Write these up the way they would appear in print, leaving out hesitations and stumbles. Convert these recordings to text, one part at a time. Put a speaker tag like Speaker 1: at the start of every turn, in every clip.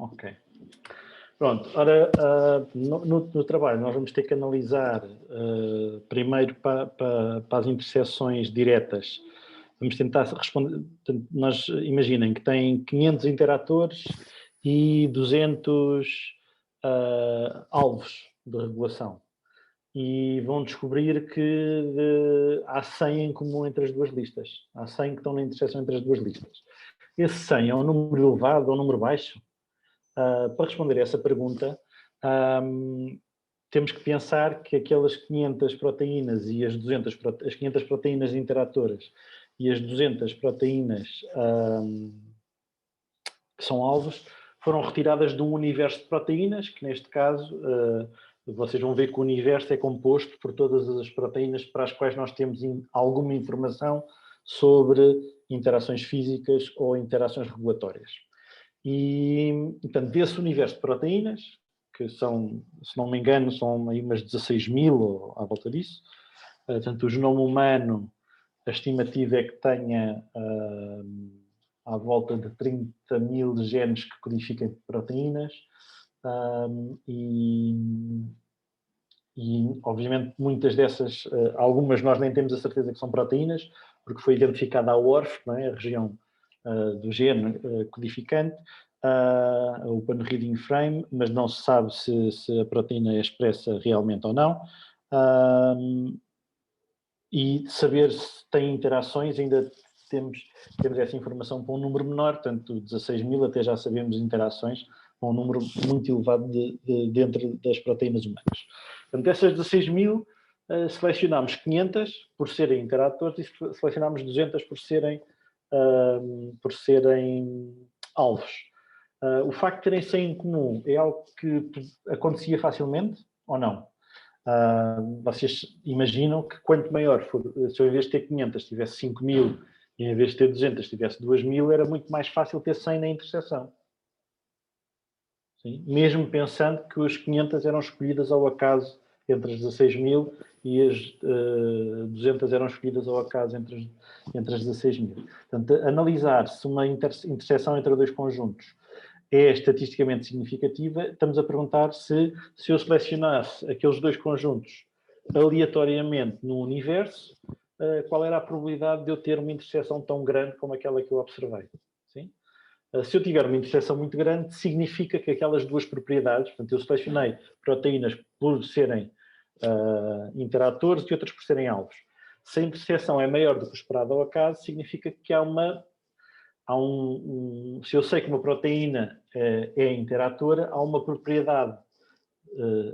Speaker 1: Ok. Pronto, ora, no trabalho nós vamos ter que analisar primeiro para as interseções diretas. Vamos tentar responder, portanto, nós imaginem que tem 500 interatores e 200 alvos de regulação. E vão descobrir que há 100 em comum entre as duas listas. Há 100 que estão na interseção entre as duas listas. Esse 100 é um número elevado ou um número baixo? Para responder a essa pergunta, temos que pensar que aquelas 500 proteínas e as 500 proteínas interatoras e as 200 proteínas que são alvos foram retiradas de um universo de proteínas, que neste caso, vocês vão ver que o universo é composto por todas as proteínas para as quais nós temos alguma informação sobre interações físicas ou interações regulatórias. E, portanto, desse universo de proteínas, que são, se não me engano, são aí umas 16.000 ou à volta disso, portanto, o genoma humano, a estimativa é que tenha à volta de 30.000 genes que codificam proteínas e, obviamente, muitas dessas, algumas nós nem temos a certeza que são proteínas, porque foi identificada a ORF, não é? A região do gene codificante, o pan-reading frame, mas não se sabe se a proteína é expressa realmente ou não. E saber se tem interações, ainda temos essa informação para um número menor, portanto 16.000 até já sabemos interações, para um número muito elevado dentro das proteínas humanas. Portanto, dessas 16.000, selecionámos 500 por serem interatores e selecionámos 200 por serem alvos. O facto de terem 100 em comum é algo que acontecia facilmente ou não? Vocês imaginam que quanto maior for, se eu em vez de ter 500 tivesse 5.000 e em vez de ter 200 tivesse 2.000, era muito mais fácil ter 100 na interseção. Sim? Mesmo pensando que os 500 eram escolhidas ao acaso entre as 16.000 e as 200 eram escolhidas ao acaso entre as 16.000. Portanto, analisar se uma interseção entre dois conjuntos é estatisticamente significativa, estamos a perguntar se eu selecionasse aqueles dois conjuntos aleatoriamente no universo, qual era a probabilidade de eu ter uma interseção tão grande como aquela que eu observei. Sim? Se eu tiver uma interseção muito grande, significa que aquelas duas propriedades, portanto, eu selecionei proteínas por serem interatores e outras por serem alvos. Se a interseção é maior do que o esperado ao acaso, significa que se eu sei que uma proteína é interatora, há uma propriedade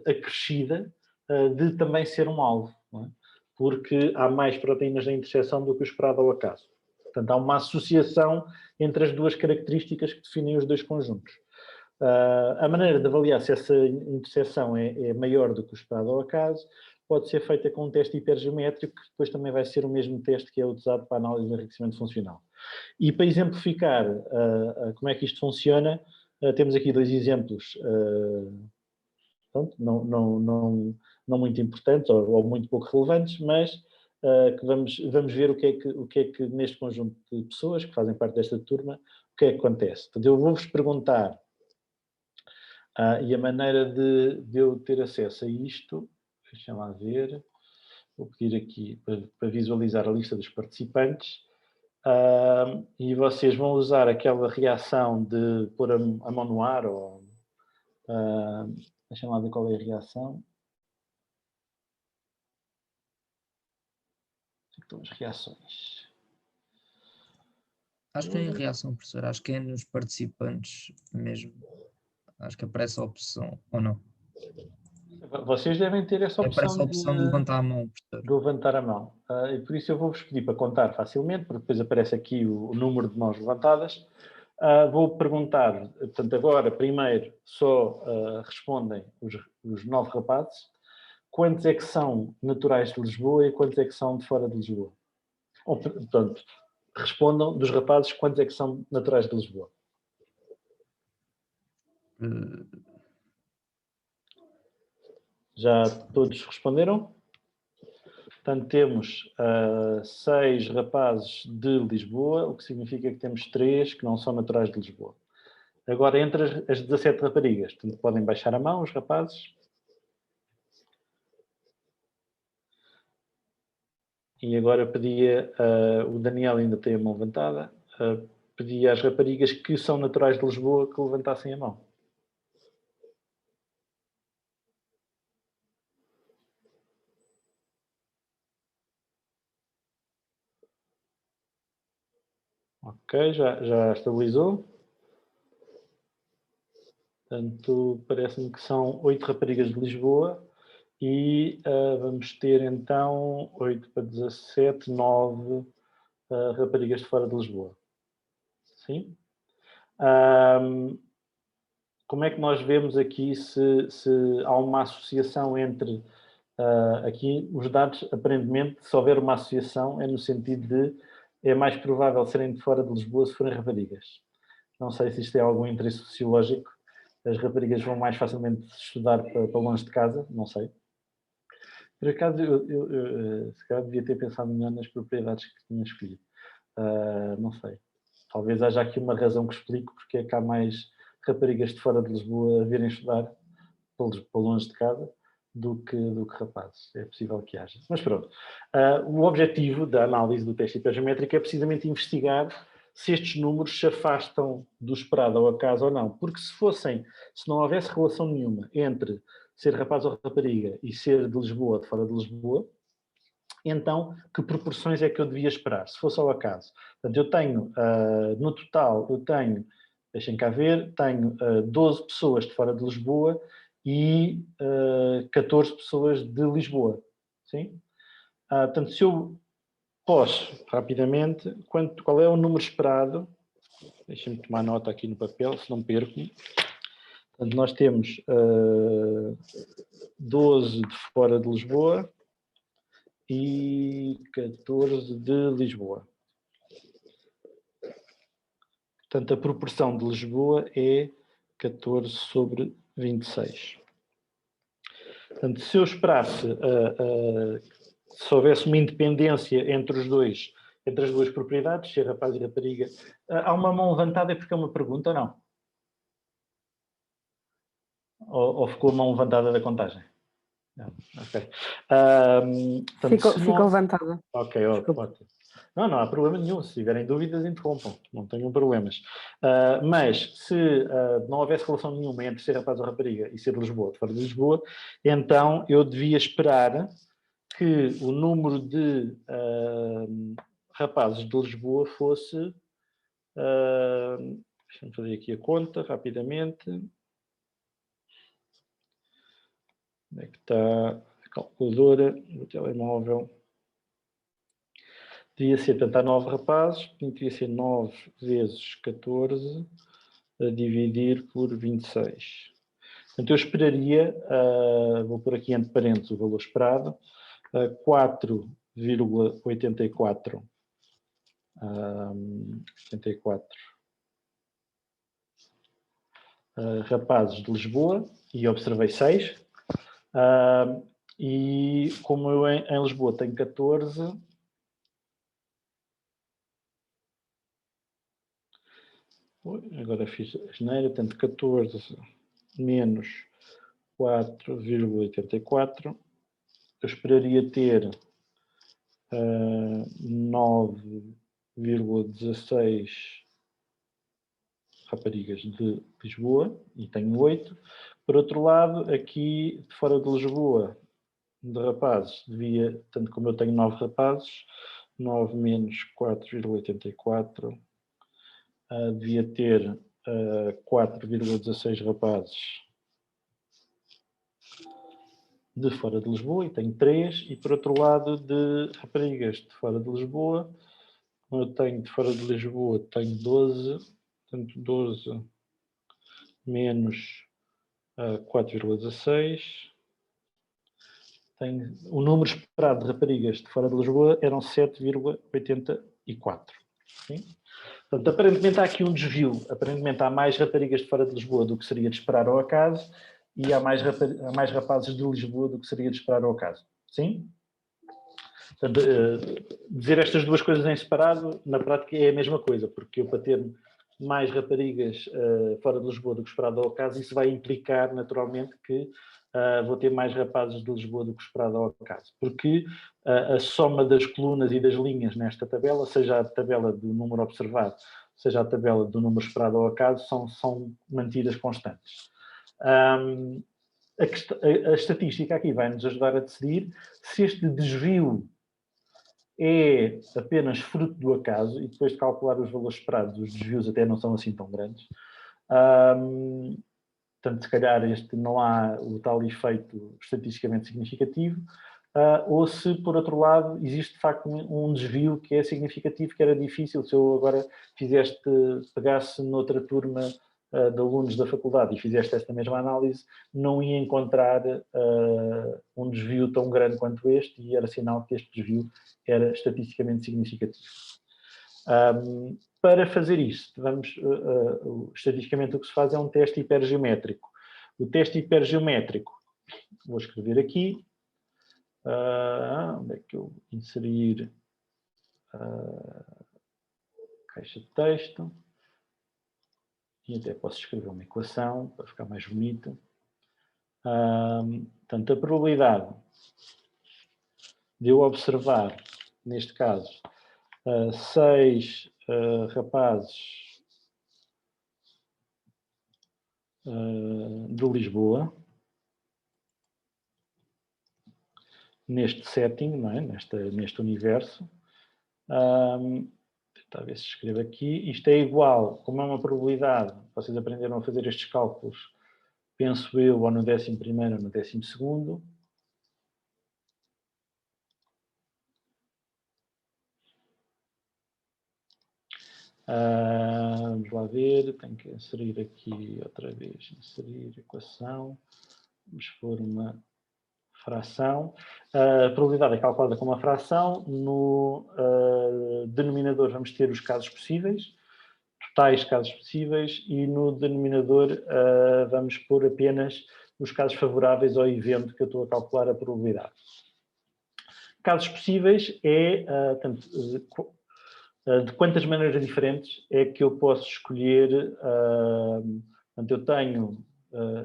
Speaker 1: acrescida de também ser um alvo, não é? Porque há mais proteínas na interseção do que o esperado ao acaso. Portanto, há uma associação entre as duas características que definem os dois conjuntos. A maneira de avaliar se essa interseção é maior do que o esperado ao acaso pode ser feita com um teste hipergeométrico, que depois também vai ser o mesmo teste que é usado para a análise de enriquecimento funcional. E para exemplificar como é que isto funciona, temos aqui dois exemplos, pronto, não muito importantes ou muito pouco relevantes, mas que vamos ver o que é que neste conjunto de pessoas que fazem parte desta turma, o que é que acontece. Portanto, eu vou-vos perguntar, e a maneira de eu ter acesso a isto, deixem lá ver, vou pedir aqui para visualizar a lista dos participantes. E vocês vão usar aquela reação de pôr a mão no ar, ou deixem lá ver qual é a reação. Onde estão as reações?
Speaker 2: Acho que não é reação, professor, acho que é nos participantes mesmo. Acho que aparece a opção, ou não?
Speaker 1: Vocês devem ter essa opção,
Speaker 2: aparece a opção de levantar a mão, professor.
Speaker 1: De levantar a mão. E por isso eu vou-vos pedir para contar facilmente, porque depois aparece aqui o número de mãos levantadas. Vou perguntar, portanto, agora, primeiro, só respondem os 9 rapazes. Quantos é que são naturais de Lisboa e quantos é que são de fora de Lisboa? Portanto, respondam dos rapazes quantos é que são naturais de Lisboa. Já todos responderam? Portanto, temos 6 rapazes de Lisboa, o que significa que temos 3 que não são naturais de Lisboa. Agora, entre as 17 raparigas, portanto, podem baixar a mão os rapazes. E agora pedia, o Daniel ainda tem a mão levantada, pedia às raparigas que são naturais de Lisboa que levantassem a mão. Ok, já estabilizou. Portanto, parece-me que são 8 raparigas de Lisboa e vamos ter então 8 para 17, 9 raparigas de fora de Lisboa. Sim? Como é que nós vemos aqui se há uma associação entre... aqui os dados, aparentemente, se houver uma associação, é no sentido de é mais provável serem de fora de Lisboa se forem raparigas. Não sei se isto é algum interesse sociológico. As raparigas vão mais facilmente estudar para longe de casa, não sei. Por acaso, eu se calhar devia ter pensado melhor nas propriedades que tinha escolhido. Não sei. Talvez haja aqui uma razão que explique porque é que há mais raparigas de fora de Lisboa a virem estudar para longe de casa do que rapazes. É possível que haja. Mas pronto. O objetivo da análise do teste hipergeométrico é precisamente investigar se estes números se afastam do esperado ao acaso ou não. Porque se não houvesse relação nenhuma entre ser rapaz ou rapariga e ser de Lisboa ou de fora de Lisboa, então que proporções é que eu devia esperar, se fosse ao acaso? Portanto, eu tenho, no total, deixem cá ver, tenho 12 pessoas de fora de Lisboa e 14 pessoas de Lisboa. Sim? Portanto, se eu posso, rapidamente, qual é o número esperado? Deixem-me tomar nota aqui no papel, se não perco-me. Portanto, nós temos 12 de fora de Lisboa e 14 de Lisboa. Portanto, a proporção de Lisboa é 14 sobre 26. Portanto, se eu esperasse, se houvesse uma independência entre os dois, entre as duas propriedades, ser rapaz e rapariga, há uma mão levantada, é porque é uma pergunta ou não? Ou ficou a mão levantada da contagem? Não, ok.
Speaker 3: Portanto, ficou levantada.
Speaker 1: Ok, ótimo. Não há problema nenhum. Se tiverem dúvidas, interrompam. Não tenham problemas. Mas se não houvesse relação nenhuma entre ser rapaz ou rapariga e ser de Lisboa, de fora de Lisboa, então eu devia esperar que o número de rapazes de Lisboa fosse... deixa-me fazer aqui a conta rapidamente. Onde é que está a calculadora do telemóvel? Devia ser, portanto, há 9 rapazes, devia ser 9 vezes 14 a dividir por 26. Portanto, eu esperaria, vou pôr aqui entre parênteses o valor esperado, 4,84 rapazes de Lisboa, e observei 6. E como eu em Lisboa tenho 14... Agora fiz a asneira, portanto 14 menos 4,84. Eu esperaria ter 9,16 raparigas de Lisboa e tenho 8. Por outro lado, aqui de fora de Lisboa, de rapazes, devia, tanto como eu tenho 9 rapazes, 9 menos 4,84, devia ter 4,16 rapazes de fora de Lisboa e tenho 3, e por outro lado de raparigas de fora de Lisboa, como eu tenho de fora de Lisboa, tenho 12, portanto 12 menos 4,16, tenho, o número esperado de raparigas de fora de Lisboa eram 7,84. Portanto, aparentemente há aqui um desvio. Aparentemente há mais raparigas de fora de Lisboa do que seria de esperar ao acaso e há mais rapazes de Lisboa do que seria de esperar ao acaso. Sim? Portanto, dizer estas duas coisas em separado, na prática, é a mesma coisa, porque eu, para ter mais raparigas fora de Lisboa do que esperado ao acaso, isso vai implicar naturalmente que vou ter mais rapazes de Lisboa do que esperado ao acaso. Porque a soma das colunas e das linhas nesta tabela, seja a tabela do número observado, seja a tabela do número esperado ao acaso, são mantidas constantes. A estatística aqui vai nos ajudar a decidir se este desvio é apenas fruto do acaso, e depois de calcular os valores esperados, os desvios até não são assim tão grandes. Portanto, se calhar este não há o tal efeito estatisticamente significativo, ou se, por outro lado, existe de facto um desvio que é significativo, que era difícil. Se eu agora pegasse noutra turma de alunos da faculdade e fizeste esta mesma análise, não ia encontrar um desvio tão grande quanto este, e era sinal que este desvio era estatisticamente significativo. Para fazer isto, estatisticamente o que se faz é um teste hipergeométrico. O teste hipergeométrico, vou escrever aqui, onde é que eu vou inserir caixa de texto, e até posso escrever uma equação para ficar mais bonito. Portanto, a probabilidade de eu observar, neste caso, 6 rapazes de Lisboa, neste setting, não é? neste universo. Tentar ver se escrevo aqui. Isto é igual, como é uma probabilidade, vocês aprenderam a fazer estes cálculos, penso eu, ou no 11º ou no 12º. Vamos lá ver, tenho que inserir aqui outra vez, inserir equação, vamos pôr uma fração. A probabilidade é calculada com uma fração, no denominador vamos ter os casos possíveis, totais casos possíveis, e no denominador vamos pôr apenas os casos favoráveis ao evento que eu estou a calcular a probabilidade. Casos possíveis é, de quantas maneiras diferentes é que eu posso escolher. Portanto, eu tenho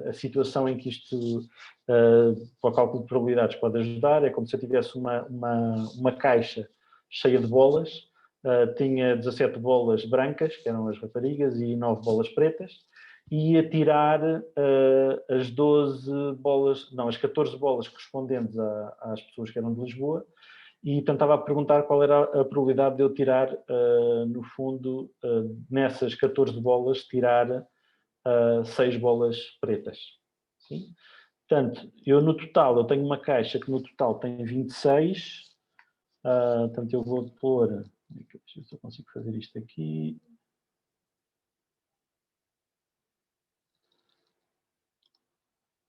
Speaker 1: a situação em que isto, para o cálculo de probabilidades, pode ajudar. É como se eu tivesse uma caixa cheia de bolas, tinha 17 bolas brancas, que eram as raparigas, e 9 bolas pretas, e ia tirar as 14 bolas correspondentes às pessoas que eram de Lisboa, e tentava a perguntar qual era a probabilidade de eu tirar, no fundo, nessas 14 bolas, tirar 6 bolas pretas. Sim? Portanto, no total, eu tenho uma caixa que no total tem 26, portanto, eu vou pôr, deixa eu ver se eu consigo fazer isto aqui.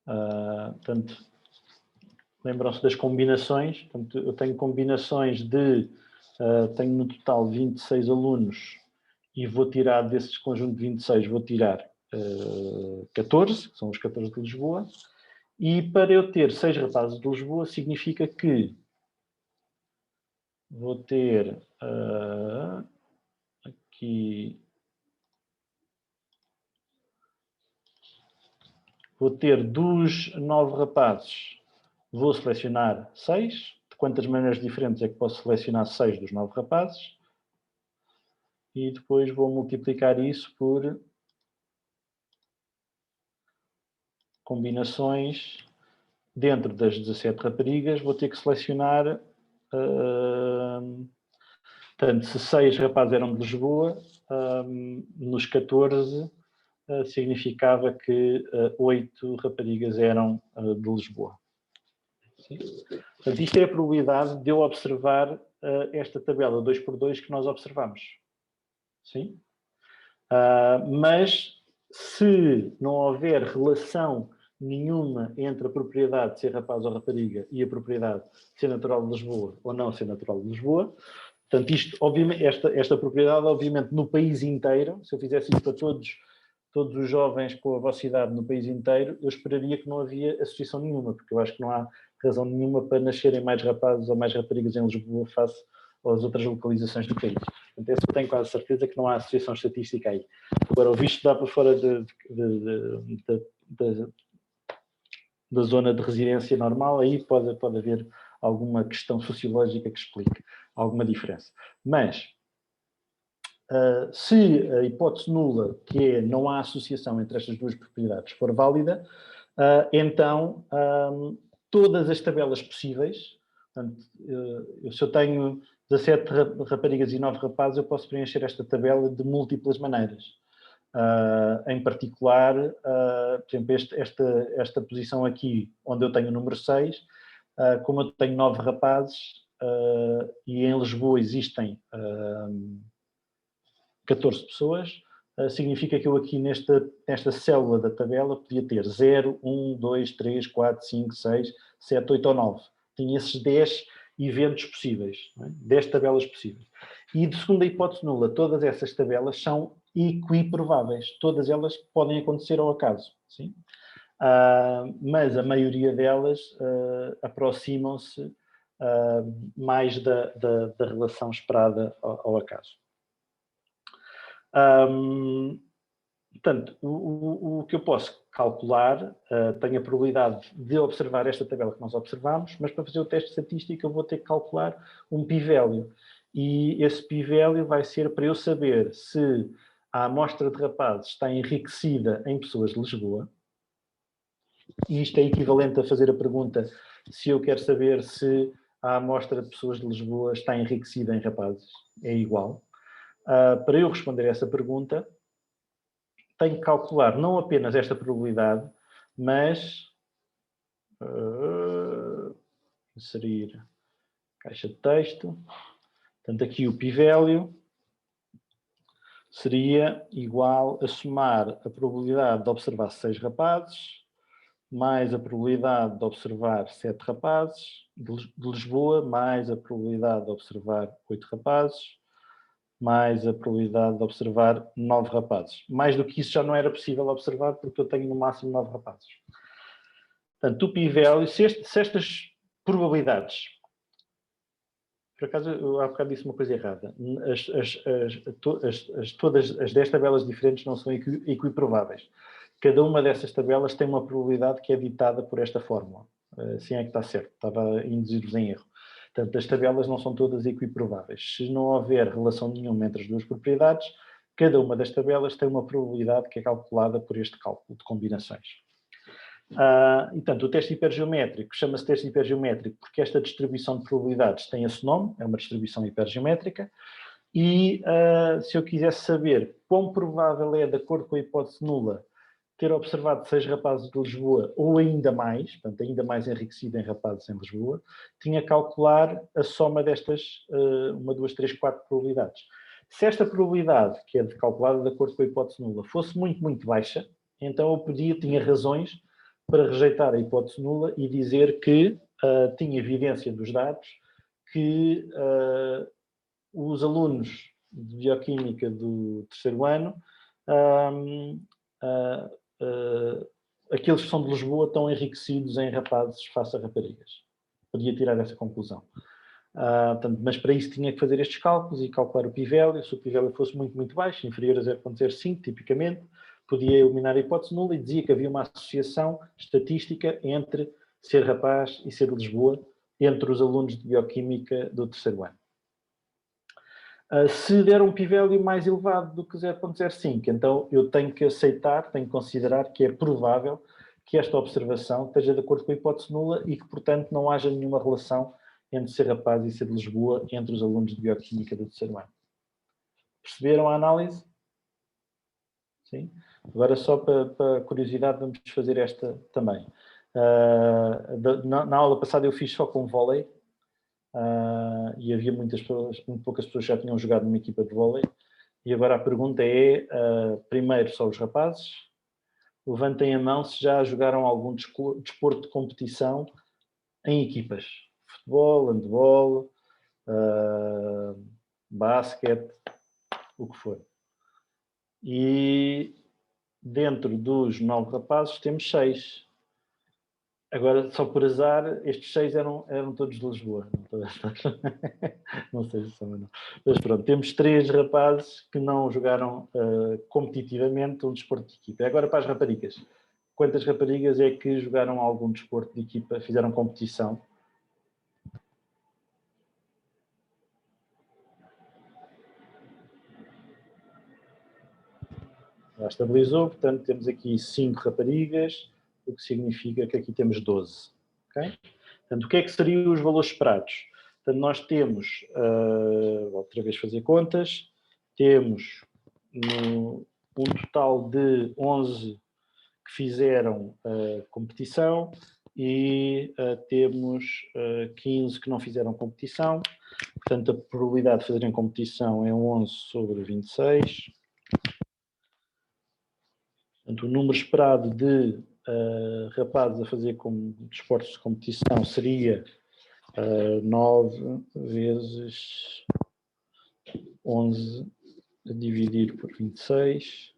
Speaker 1: Portanto, lembram-se das combinações. Portanto, eu tenho combinações tenho no total 26 alunos e vou tirar desses conjunto de 26, vou tirar 14, que são os 14 de Lisboa. E para eu ter 6 rapazes de Lisboa, significa que vou ter aqui... Vou ter dos 9 rapazes, vou selecionar 6. De quantas maneiras diferentes é que posso selecionar 6 dos 9 rapazes? E depois vou multiplicar isso por combinações. Dentro das 17 raparigas, vou ter que selecionar... Portanto, se 6 rapazes eram de Lisboa, nos 14... significava que 8 raparigas eram de Lisboa. Sim? Portanto, isto é a probabilidade de eu observar esta tabela 2x2 que nós observamos. Sim? Mas, se não houver relação nenhuma entre a propriedade de ser rapaz ou rapariga e a propriedade de ser natural de Lisboa ou não ser natural de Lisboa, portanto, isto, obviamente, esta propriedade, obviamente, no país inteiro, se eu fizesse isto para todos os jovens com a vossa idade no país inteiro, eu esperaria que não havia associação nenhuma, porque eu acho que não há razão nenhuma para nascerem mais rapazes ou mais raparigas em Lisboa face ou as outras localizações do país. Portanto, esse eu tenho quase certeza que não há associação estatística aí. Agora, o visto dá para fora da zona de residência normal, aí pode haver alguma questão sociológica que explique alguma diferença. Mas, se a hipótese nula, que é não há associação entre estas duas propriedades, for válida, então todas as tabelas possíveis, portanto, se eu tenho 17 raparigas e 9 rapazes, eu posso preencher esta tabela de múltiplas maneiras. Em particular, por exemplo, esta posição aqui, onde eu tenho o número 6, como eu tenho 9 rapazes e em Lisboa existem 14 pessoas, significa que eu aqui nesta célula da tabela podia ter 0, 1, 2, 3, 4, 5, 6, 7, 8 ou 9. Tinha esses 10 eventos possíveis, não é? 10 tabelas possíveis. E de segunda hipótese nula, todas essas tabelas são equiprováveis. Todas elas podem acontecer ao acaso. Sim? Mas a maioria delas aproximam-se mais da relação esperada ao acaso. Portanto, o que eu posso calcular, tenho a probabilidade de observar esta tabela que nós observamos, mas para fazer o teste estatístico eu vou ter que calcular um p-value. E esse p-value vai ser para eu saber se a amostra de rapazes está enriquecida em pessoas de Lisboa. E isto é equivalente a fazer a pergunta se eu quero saber se a amostra de pessoas de Lisboa está enriquecida em rapazes. É igual. Para eu responder a essa pergunta, tenho que calcular não apenas esta probabilidade, mas inserir caixa de texto. Portanto, aqui o p-value seria igual a somar a probabilidade de observar 6 rapazes mais a probabilidade de observar 7 rapazes de Lisboa, mais a probabilidade de observar 8 rapazes, mais a probabilidade de observar 9 rapazes. Mais do que isso já não era possível observar, porque eu tenho no máximo 9 rapazes. Portanto, o p-value, se estas probabilidades... Por acaso, eu há bocado disse uma coisa errada. Todas as 10 tabelas diferentes não são equiprováveis. Cada uma dessas tabelas tem uma probabilidade que é ditada por esta fórmula. Assim é que está certo. Estava a induzir-vos em erro. Portanto, as tabelas não são todas equiprováveis. Se não houver relação nenhuma entre as duas propriedades, cada uma das tabelas tem uma probabilidade que é calculada por este cálculo de combinações. E, portanto, o teste hipergeométrico chama-se teste hipergeométrico porque esta distribuição de probabilidades tem esse nome, é uma distribuição hipergeométrica, e se eu quisesse saber quão provável é, de acordo com a hipótese nula, ter observado 6 rapazes de Lisboa, ou ainda mais, portanto, ainda mais enriquecido em rapazes em Lisboa, tinha que calcular a soma destas 1, 2, 3, 4 probabilidades. Se esta probabilidade, que é calculada de acordo com a hipótese nula, fosse muito, muito baixa, então eu tinha razões para rejeitar a hipótese nula e dizer que tinha evidência dos dados que os alunos de Bioquímica do terceiro ano, aqueles que são de Lisboa, estão enriquecidos em rapazes face a raparigas. Podia tirar essa conclusão. Portanto, mas para isso tinha que fazer estes cálculos e calcular o p-value. Se o p-value fosse muito, muito baixo, inferior a 0,05, tipicamente, podia eliminar a hipótese nula e dizia que havia uma associação estatística entre ser rapaz e ser de Lisboa, entre os alunos de Bioquímica do terceiro ano. Se der um p-value mais elevado do que 0,05, então eu tenho que aceitar, tenho que considerar que é provável que esta observação esteja de acordo com a hipótese nula e que, portanto, não haja nenhuma relação entre ser rapaz e ser de Lisboa entre os alunos de Bioquímica do terceiro ano. Perceberam a análise? Sim? Agora, só para curiosidade, vamos fazer esta também. Na aula passada eu fiz só com vôlei e havia muito poucas pessoas que já tinham jogado numa equipa de vôlei. E agora a pergunta é, primeiro só os rapazes, levantem a mão se já jogaram algum desporto de competição em equipas. Futebol, handebol, basquete, o que for. E dentro dos 9 rapazes temos 6. Agora, só por azar, estes 6 eram todos de Lisboa. Não sei se são ou não. Mas pronto, temos 3 rapazes que não jogaram competitivamente um desporto de equipa. Agora para as raparigas. Quantas raparigas é que jogaram algum desporto de equipa, fizeram competição? Já estabilizou, portanto temos aqui 5 raparigas, o que significa que aqui temos 12. Okay? Portanto, o que é que seriam os valores esperados? Portanto, nós temos, vou outra vez fazer contas, temos um total de 11 que fizeram competição e temos 15 que não fizeram competição. Portanto, a probabilidade de fazerem competição é 11 sobre 26. Portanto, o número esperado de rapazes a fazer desportos de competição seria 9 vezes 11 a dividir por 26,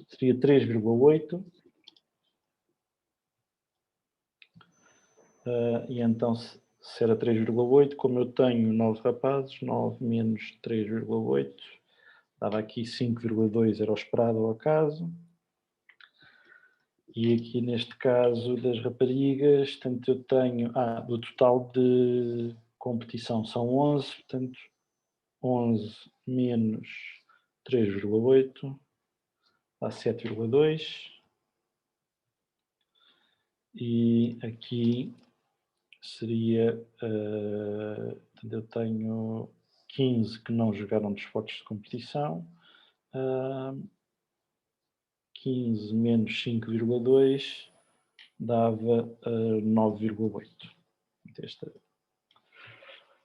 Speaker 1: seria 3,8. E então, se era 3,8, como eu tenho 9 rapazes, 9 menos 3,8, dava aqui 5,2, era o esperado ao acaso. E aqui neste caso das raparigas, portanto eu tenho, do total de competição são 11, portanto 11 menos 3,8 dá 7,2. E aqui seria, portanto eu tenho 15 que não jogaram desportos de competição, 15 menos 5,2 dava 9,8.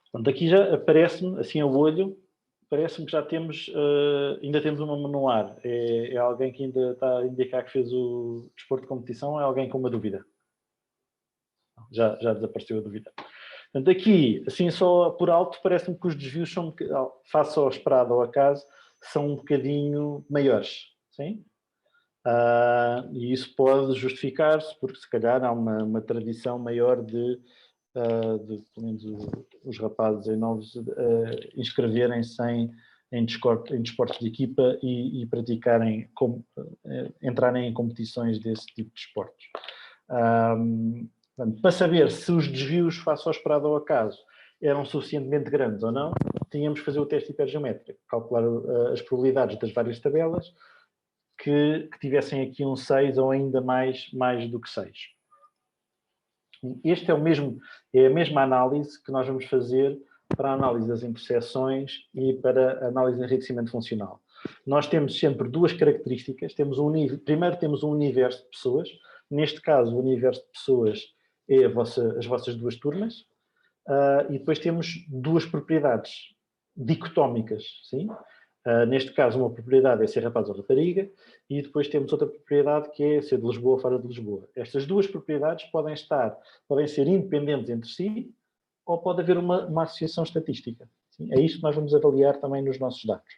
Speaker 1: Portanto, aqui já aparece-me, assim ao olho, parece-me que já temos, ainda temos uma no ar. É alguém que ainda está a indicar que fez o desporto de competição ou é alguém com uma dúvida? Já desapareceu a dúvida. Portanto, aqui, assim só por alto, parece-me que os desvios são, face ao esperado ao acaso, são um bocadinho maiores. Sim? E isso pode justificar-se porque se calhar há uma tradição maior de pelo menos os rapazes em novos inscreverem-se em desportos de equipa e praticarem, entrarem em competições desse tipo de esportes. Portanto, para saber se os desvios face ao esperado ao acaso eram suficientemente grandes ou não, tínhamos que fazer o teste hipergeométrico, calcular as probabilidades das várias tabelas que tivessem aqui um 6 ou ainda mais do que 6. Este é a mesma análise que nós vamos fazer para a análise das interseções e para a análise de enriquecimento funcional. Nós temos sempre duas características. Primeiro temos um universo de pessoas. Neste caso, o universo de pessoas é as vossas duas turmas. E depois temos duas propriedades dicotómicas, sim? Neste caso, uma propriedade é ser rapaz ou rapariga, e depois temos outra propriedade que é ser de Lisboa ou fora de Lisboa. Estas duas propriedades podem ser independentes entre si, ou pode haver uma associação estatística. Sim? É isto que nós vamos avaliar também nos nossos dados.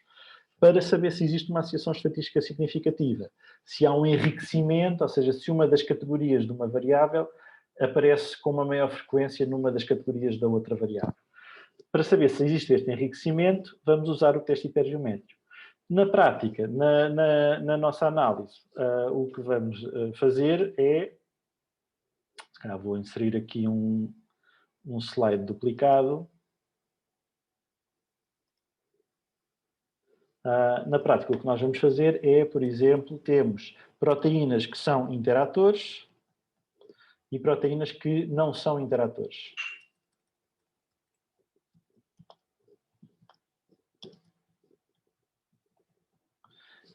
Speaker 1: Para saber se existe uma associação estatística significativa, se há um enriquecimento, ou seja, se uma das categorias de uma variável aparece com uma maior frequência numa das categorias da outra variável. Para saber se existe este enriquecimento, vamos usar o teste hipergeométrico. Na prática, na nossa análise, o que vamos fazer é... Se calhar vou inserir aqui um slide duplicado. Na prática, o que nós vamos fazer é, por exemplo, temos proteínas que são interatores e proteínas que não são interatores.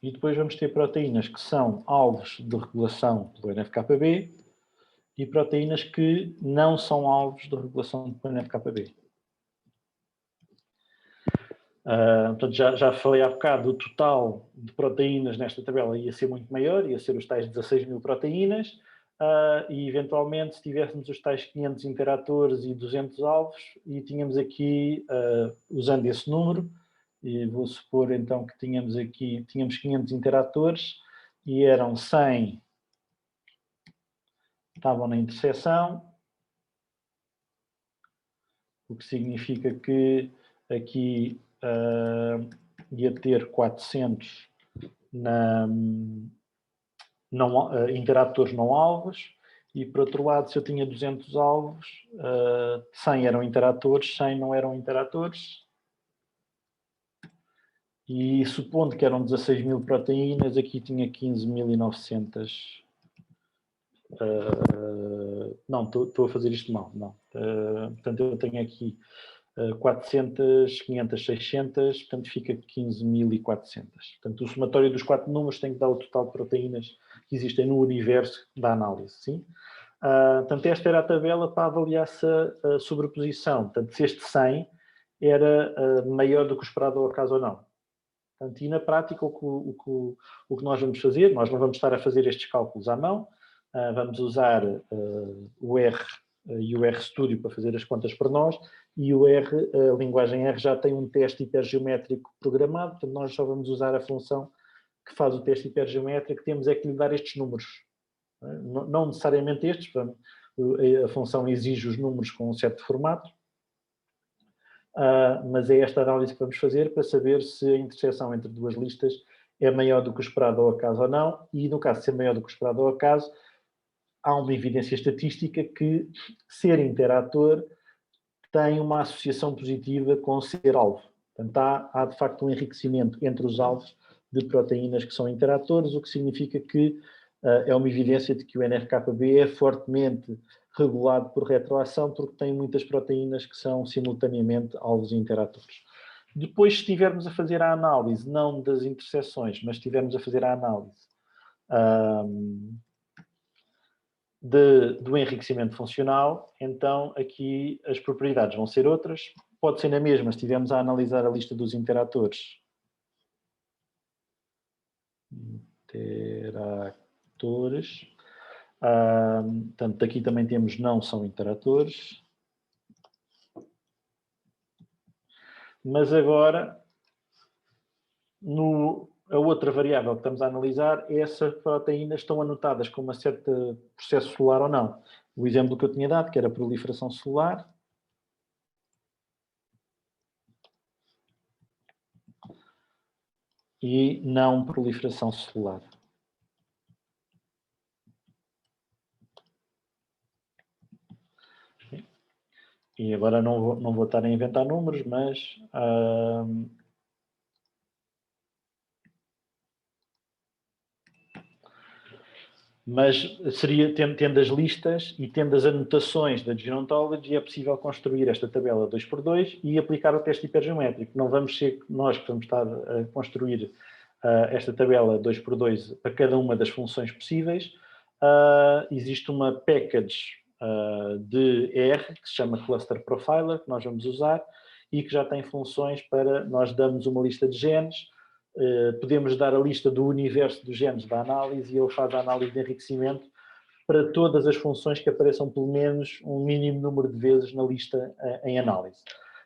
Speaker 1: E depois vamos ter proteínas que são alvos de regulação do NF-κB e proteínas que não são alvos de regulação do NF-κB. Portanto, já falei há bocado, o total de proteínas nesta tabela ia ser muito maior, ia ser os tais 16.000 proteínas, e eventualmente se tivéssemos os tais 500 interatores e 200 alvos, e tínhamos aqui, usando esse número, e vou supor então que tínhamos 500 interatores e eram 100 estavam na interseção, o que significa que aqui ia ter 400 interatores não alvos, e por outro lado, se eu tinha 200 alvos, 100 eram interatores, 100 não eram interatores. E supondo que eram 16.000 proteínas, aqui tinha 15.900. Não, estou a fazer isto mal. Não. Portanto, eu tenho aqui 400, 500, 600, portanto fica 15.400. Portanto, o somatório dos 4 números tem que dar o total de proteínas que existem no universo da análise. Sim? Portanto, esta era a tabela para avaliar se a sobreposição, portanto, se este 100 era maior do que o esperado ao acaso ou não. Portanto, e na prática, o que nós vamos fazer, nós não vamos estar a fazer estes cálculos à mão, vamos usar o R e o RStudio para fazer as contas para nós, e a linguagem R já tem um teste hipergeométrico programado, portanto nós só vamos usar a função que faz o teste hipergeométrico, temos é que lhe dar estes números. Não necessariamente estes, a função exige os números com um certo formato, mas é esta análise que vamos fazer para saber se a interseção entre duas listas é maior do que o esperado ao acaso ou não, e no caso de ser maior do que o esperado ao acaso, há uma evidência estatística que ser interator tem uma associação positiva com ser alvo. Portanto, há de facto um enriquecimento entre os alvos de proteínas que são interatores, o que significa que é uma evidência de que o NF-κB é fortemente regulado por retroação, porque tem muitas proteínas que são simultaneamente alvos e interatores. Depois, se estivermos a fazer a análise, não das interseções, mas estivermos a fazer a análise do enriquecimento funcional, então aqui as propriedades vão ser outras. Pode ser na mesma, se estivermos a analisar a lista dos interatores. Portanto, aqui também temos não são interatores. Mas agora, a outra variável que estamos a analisar é se as proteínas estão anotadas com um certo processo celular ou não. O exemplo que eu tinha dado, que era a proliferação celular. E não proliferação celular. E agora não vou estar a inventar números, mas seria, tendo as listas e tendo as anotações da Genome Ontology, é possível construir esta tabela 2x2 e aplicar o teste hipergeométrico. Não vamos ser nós que vamos estar a construir esta tabela 2x2 para cada uma das funções possíveis. Existe uma package de R, que se chama Cluster Profiler, que nós vamos usar, e que já tem funções para nós darmos uma lista de genes, podemos dar a lista do universo dos genes da análise e ele faz a análise de enriquecimento para todas as funções que apareçam pelo menos um mínimo número de vezes na lista em análise.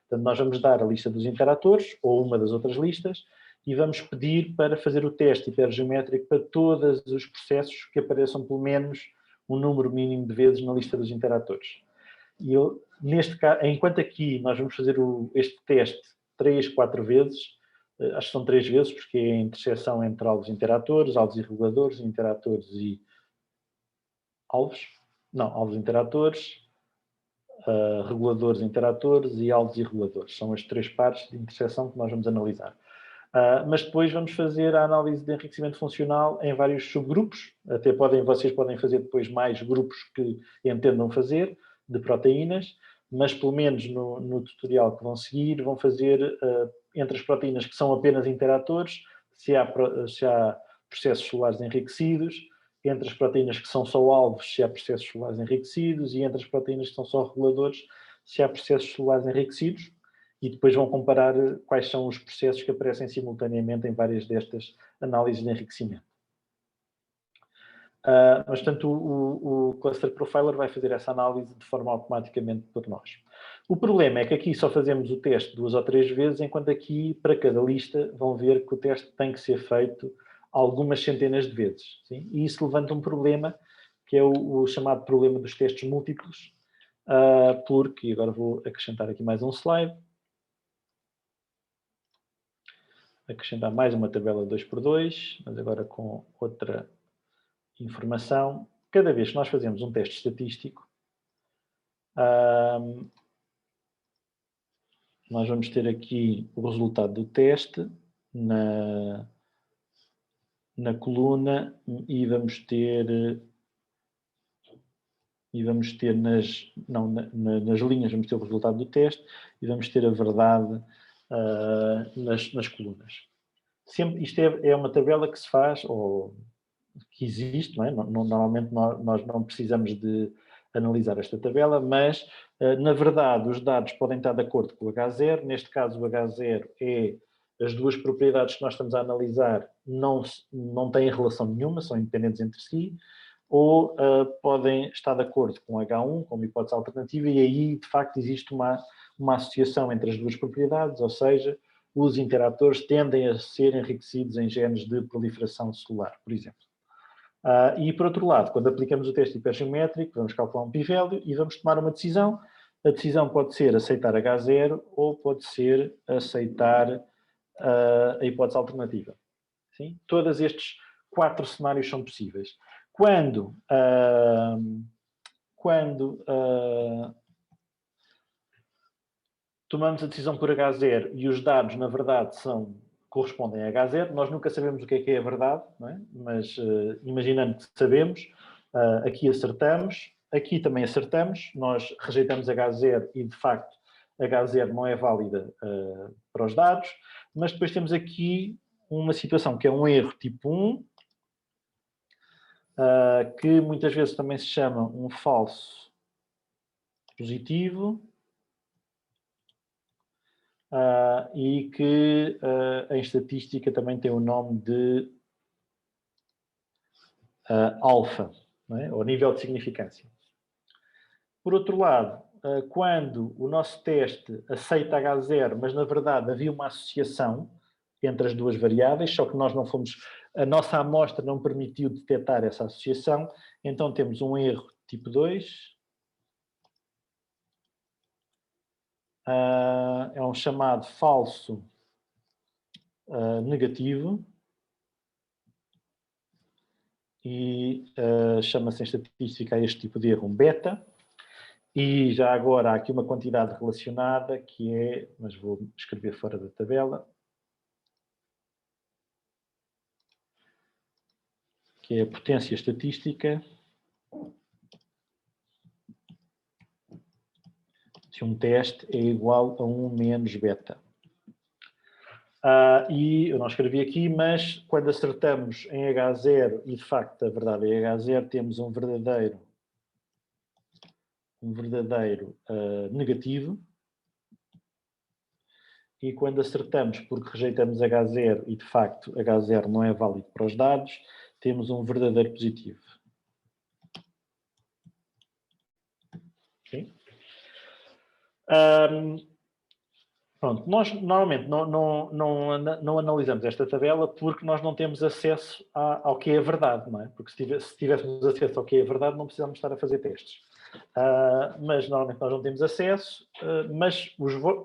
Speaker 1: Portanto, nós vamos dar a lista dos interatores, ou uma das outras listas, e vamos pedir para fazer o teste hipergeométrico para todos os processos que apareçam pelo menos um número mínimo de vezes na lista dos interatores. E neste caso, enquanto aqui nós vamos fazer este teste 3, 4 vezes, acho que são 3 vezes, porque é a interseção entre alvos e interatores, alvos e reguladores, interatores e alvos. Não, alvos e interatores, reguladores e interatores e alvos e reguladores. São as 3 partes de interseção que nós vamos analisar. Mas depois vamos fazer a análise de enriquecimento funcional em vários subgrupos. Até vocês podem fazer depois mais grupos que entendam fazer, de proteínas, mas pelo menos no tutorial que vão seguir, vão fazer entre as proteínas que são apenas interatores, se há processos celulares enriquecidos, entre as proteínas que são só alvos, se há processos celulares enriquecidos, e entre as proteínas que são só reguladores, se há processos celulares enriquecidos, e depois vão comparar quais são os processos que aparecem simultaneamente em várias destas análises de enriquecimento. Mas, portanto, o Cluster Profiler vai fazer essa análise de forma automaticamente por nós. O problema é que aqui só fazemos o teste 2 ou 3 vezes, enquanto aqui, para cada lista, vão ver que o teste tem que ser feito algumas centenas de vezes. Sim? E isso levanta um problema, que é o chamado problema dos testes múltiplos, porque, agora vou acrescentar aqui mais um slide, acrescentar mais uma tabela 2x2, mas agora com outra informação. Cada vez que nós fazemos um teste estatístico, nós vamos ter aqui o resultado do teste na coluna e vamos ter nas linhas, vamos ter o resultado do teste e vamos ter a verdade nas colunas. Isto é uma tabela que se faz, ou que existe, não é? Normalmente nós não precisamos de analisar esta tabela, mas, na verdade, os dados podem estar de acordo com o H0. Neste caso, o H0 é as duas propriedades que nós estamos a analisar não têm relação nenhuma, são independentes entre si, ou podem estar de acordo com H1, como hipótese alternativa, e aí, de facto, existe uma associação entre as duas propriedades, ou seja, os interatores tendem a ser enriquecidos em genes de proliferação celular, por exemplo. E, por outro lado, quando aplicamos o teste hipergeométrico, vamos calcular um p-value e vamos tomar uma decisão. A decisão pode ser aceitar H0 ou pode ser aceitar a hipótese alternativa. Sim? Todos estes 4 cenários são possíveis. Quando tomamos a decisão por H0 e os dados, na verdade, correspondem a H0, nós nunca sabemos o que é a verdade, não é? Mas imaginando que sabemos, aqui acertamos, aqui também acertamos, nós rejeitamos H0 e, de facto, H0 não é válida para os dados, mas depois temos aqui uma situação que é um erro tipo 1, que muitas vezes também se chama um falso positivo, e que em estatística também tem o nome de alfa, não é? Ou nível de significância. Por outro lado, quando o nosso teste aceita H0, mas na verdade havia uma associação entre as duas variáveis, só que a nossa amostra não permitiu detectar essa associação, então temos um erro tipo 2, é um chamado falso negativo e chama-se em estatística a este tipo de erro um beta. E já agora há aqui uma quantidade relacionada que é, mas vou escrever fora da tabela, que é a potência estatística se um teste é igual a 1 menos beta. E eu não escrevi aqui, mas quando acertamos em H0, e de facto a verdade é H0, temos um verdadeiro negativo. E quando acertamos porque rejeitamos H0 e de facto H0 não é válido para os dados, temos um verdadeiro positivo. Okay? Pronto, nós normalmente não analisamos esta tabela porque nós não temos acesso ao que é a verdade, não é? Porque se tivéssemos acesso ao que é a verdade, não precisamos estar a fazer testes. Mas normalmente nós não temos acesso, mas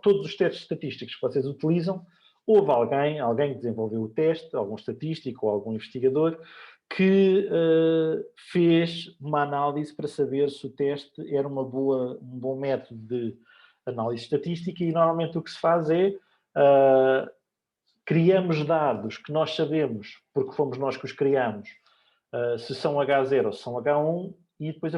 Speaker 1: todos os testes estatísticos que vocês utilizam, houve alguém que desenvolveu o teste, algum estatístico ou algum investigador, que fez uma análise para saber se o teste era um bom método de análise estatística, e normalmente o que se faz é criamos dados que nós sabemos, porque fomos nós que os criamos, se são H0 ou se são H1, e depois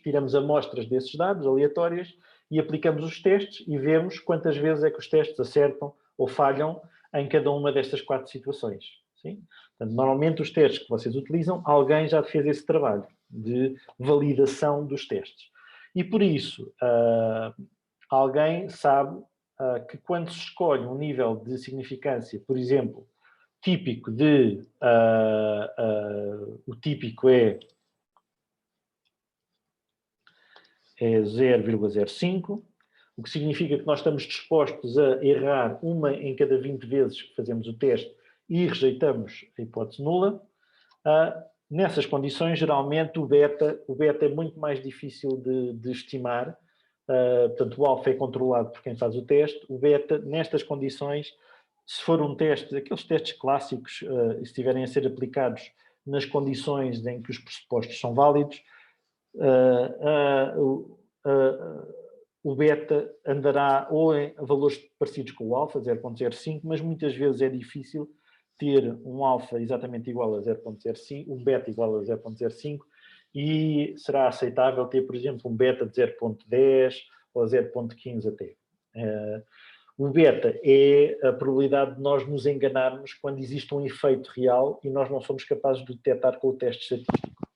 Speaker 1: tiramos amostras desses dados aleatórias e aplicamos os testes e vemos quantas vezes é que os testes acertam ou falham em cada uma destas 4 situações. Sim? Portanto, normalmente os testes que vocês utilizam, alguém já fez esse trabalho de validação dos testes. E por isso, alguém sabe que quando se escolhe um nível de significância, por exemplo, típico o típico é 0,05, o que significa que nós estamos dispostos a errar uma em cada 20 vezes que fazemos o teste e rejeitamos a hipótese nula. Nessas condições, geralmente, o beta é muito mais difícil de estimar. Portanto, o alfa é controlado por quem faz o teste. O beta, nestas condições, se for um teste, aqueles testes clássicos, e se estiverem a ser aplicados nas condições em que os pressupostos são válidos, o beta andará ou em valores parecidos com o alfa, 0.05, mas muitas vezes é difícil ter um alfa exatamente igual a 0.05, um beta igual a 0.05, e será aceitável ter, por exemplo, um beta de 0.10 ou 0.15 até. O beta é a probabilidade de nós nos enganarmos quando existe um efeito real e nós não somos capazes de detectar com o teste estatístico.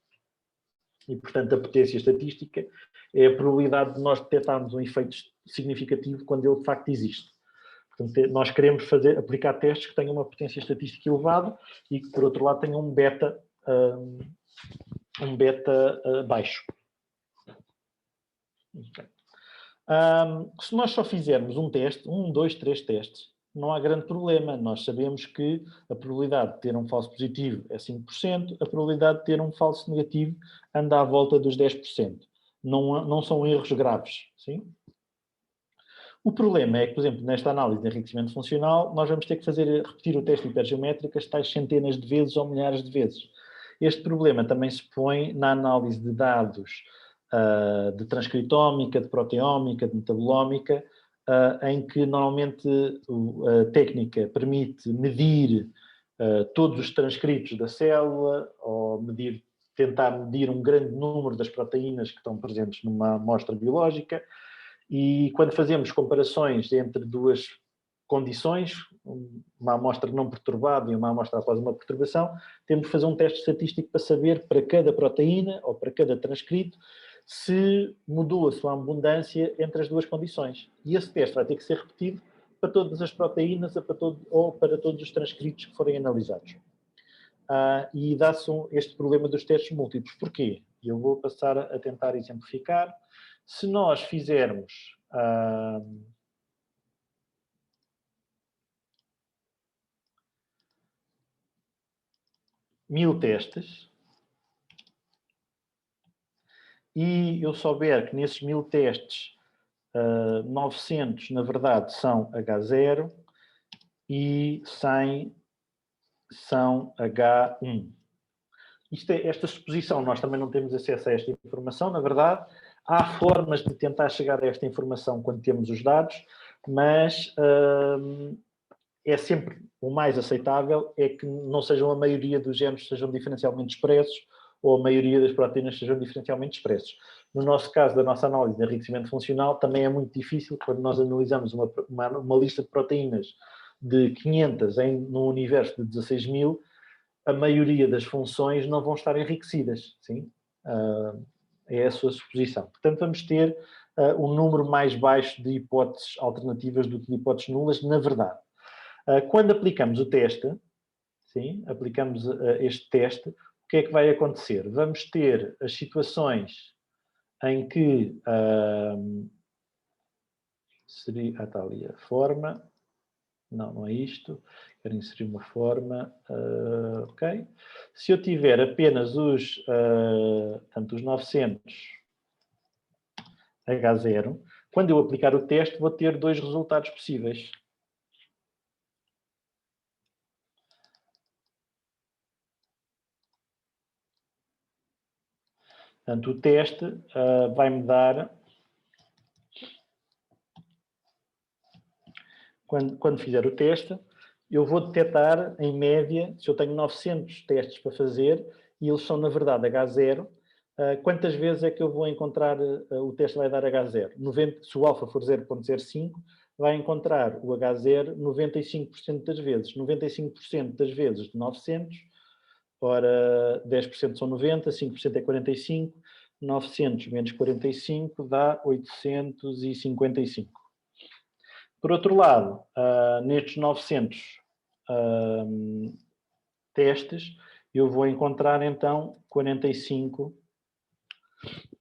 Speaker 1: E, portanto, a potência estatística é a probabilidade de nós detectarmos um efeito significativo quando ele de facto existe. Portanto, nós queremos aplicar testes que tenham uma potência estatística elevada e que, por outro lado, tenham um beta baixo. Se nós só fizermos um teste, 1, 2, 3 testes, não há grande problema. Nós sabemos que a probabilidade de ter um falso positivo é 5%, a probabilidade de ter um falso negativo anda à volta dos 10%. Não são erros graves. Sim? O problema é que, por exemplo, nesta análise de enriquecimento funcional, nós vamos ter que repetir o teste hipergeométrico tais centenas de vezes ou milhares de vezes. Este problema também se põe na análise de dados de transcritómica, de proteómica, de metabolómica, em que normalmente a técnica permite medir todos os transcritos da célula ou tentar medir um grande número das proteínas que estão presentes numa amostra biológica. E quando fazemos comparações entre duas condições, uma amostra não perturbada e uma amostra após uma perturbação, temos de fazer um teste estatístico para saber, para cada proteína ou para cada transcrito, se mudou a sua abundância entre as duas condições. E esse teste vai ter que ser repetido para todas as proteínas ou para todos os transcritos que forem analisados. E dá-se este problema dos testes múltiplos. Porquê? Eu vou passar a tentar exemplificar. Se nós fizermos 1000 testes e eu souber que nesses 1000 testes 900 na verdade são H0 e 100 são H1. Esta suposição, nós também não temos acesso a esta informação, na verdade. Há formas de tentar chegar a esta informação quando temos os dados, mas é sempre o mais aceitável é que não sejam a maioria dos genes sejam diferencialmente expressos ou a maioria das proteínas sejam diferencialmente expressos. No nosso caso, da nossa análise de enriquecimento funcional, também é muito difícil quando nós analisamos uma lista de proteínas de 500 num universo de 16.000, a maioria das funções não vão estar enriquecidas. Sim? É a sua suposição. Portanto, vamos ter um número mais baixo de hipóteses alternativas do que de hipóteses nulas, na verdade. Quando aplicamos o teste, sim, aplicamos este teste, o que é que vai acontecer? Vamos ter as situações em que está ali a forma. Não é isto. Quero inserir uma forma. Ok. Se eu tiver apenas os 900 H0, quando eu aplicar o teste, vou ter dois resultados possíveis. Portanto, o teste vai-me dar... Quando fizer o teste, eu vou detectar, em média, se eu tenho 900 testes para fazer, e eles são, na verdade, H0, quantas vezes é que eu vou encontrar, o teste vai dar H0? Se o alfa for 0.05, vai encontrar o H0 95% das vezes. 95% das vezes de 900, ora 10% são 90, 5% é 45, 900 menos 45 dá 855. Por outro lado, nestes 900 testes, eu vou encontrar, então, 45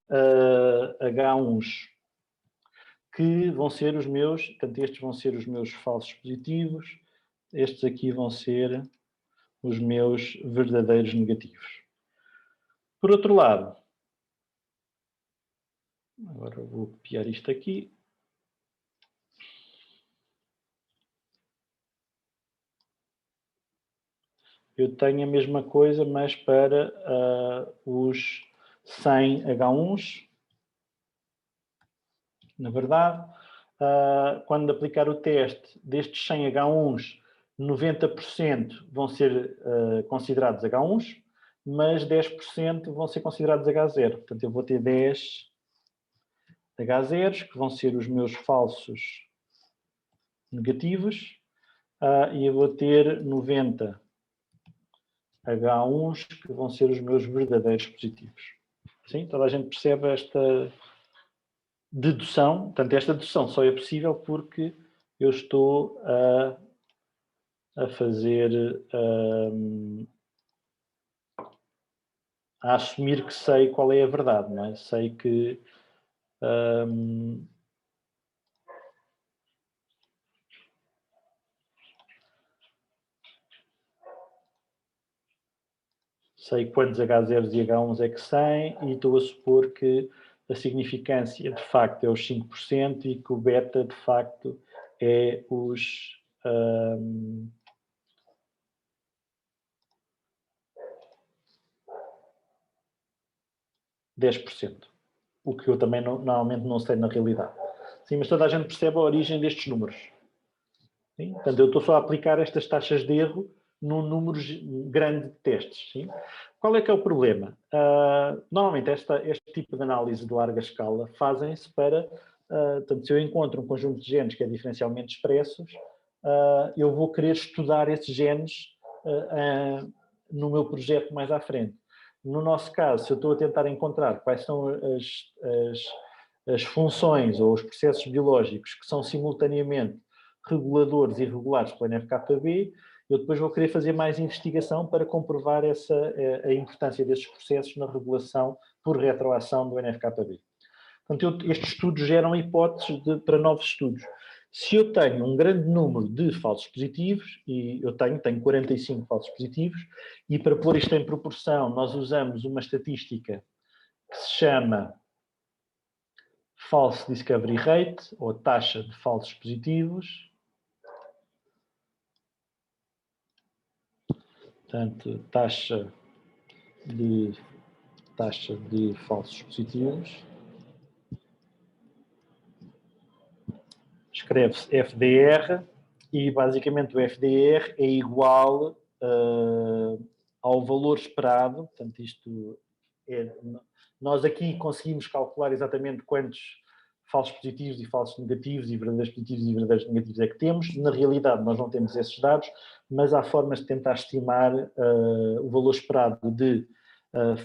Speaker 1: H1s, que vão ser os meus, portanto, estes vão ser os meus falsos positivos, estes aqui vão ser os meus verdadeiros negativos. Por outro lado, agora vou copiar isto aqui. Eu tenho a mesma coisa, mas para os 100 H1s. Na verdade, quando aplicar o teste destes 100 H1s, 90% vão ser considerados H1s, mas 10% vão ser considerados H0. Portanto, eu vou ter 10 H0s, que vão ser os meus falsos negativos, e eu vou ter 90 H1s, que vão ser os meus verdadeiros positivos. Sim? Toda a gente percebe esta dedução. Portanto, esta dedução só é possível porque eu estou a fazer... a assumir que sei qual é a verdade, não é? Sei que... sei quantos H0s e H1s é que sei e estou a supor que a significância de facto é os 5% e que o beta de facto é os 10%. O que eu também normalmente não sei na realidade. Sim, mas toda a gente percebe a origem destes números. Sim? Portanto, eu estou só a aplicar estas taxas de erro num número grande de testes. Sim? Qual é que é o problema? Normalmente este tipo de análise de larga escala fazem-se para, portanto, se eu encontro um conjunto de genes que é diferencialmente expressos, eu vou querer estudar esses genes no meu projeto mais à frente. No nosso caso, se eu estou a tentar encontrar quais são as funções ou os processos biológicos que são simultaneamente reguladores e regulados pelo NF-κB, eu depois vou querer fazer mais investigação para comprovar a importância desses processos na regulação por retroação do NF-κB. Portanto, estes estudos geram hipóteses para novos estudos. Se eu tenho um grande número de falsos positivos, e eu tenho 45 falsos positivos, e para pôr isto em proporção, nós usamos uma estatística que se chama False Discovery Rate, ou taxa de falsos positivos. Portanto, taxa de falsos positivos. Escreve-se FDR e basicamente o FDR é igual ao valor esperado. Portanto, isto é... Nós aqui conseguimos calcular exatamente quantos falsos positivos e falsos negativos e verdadeiros positivos e verdadeiros negativos é que temos. Na realidade, nós não temos esses dados, mas há formas de tentar estimar o valor esperado de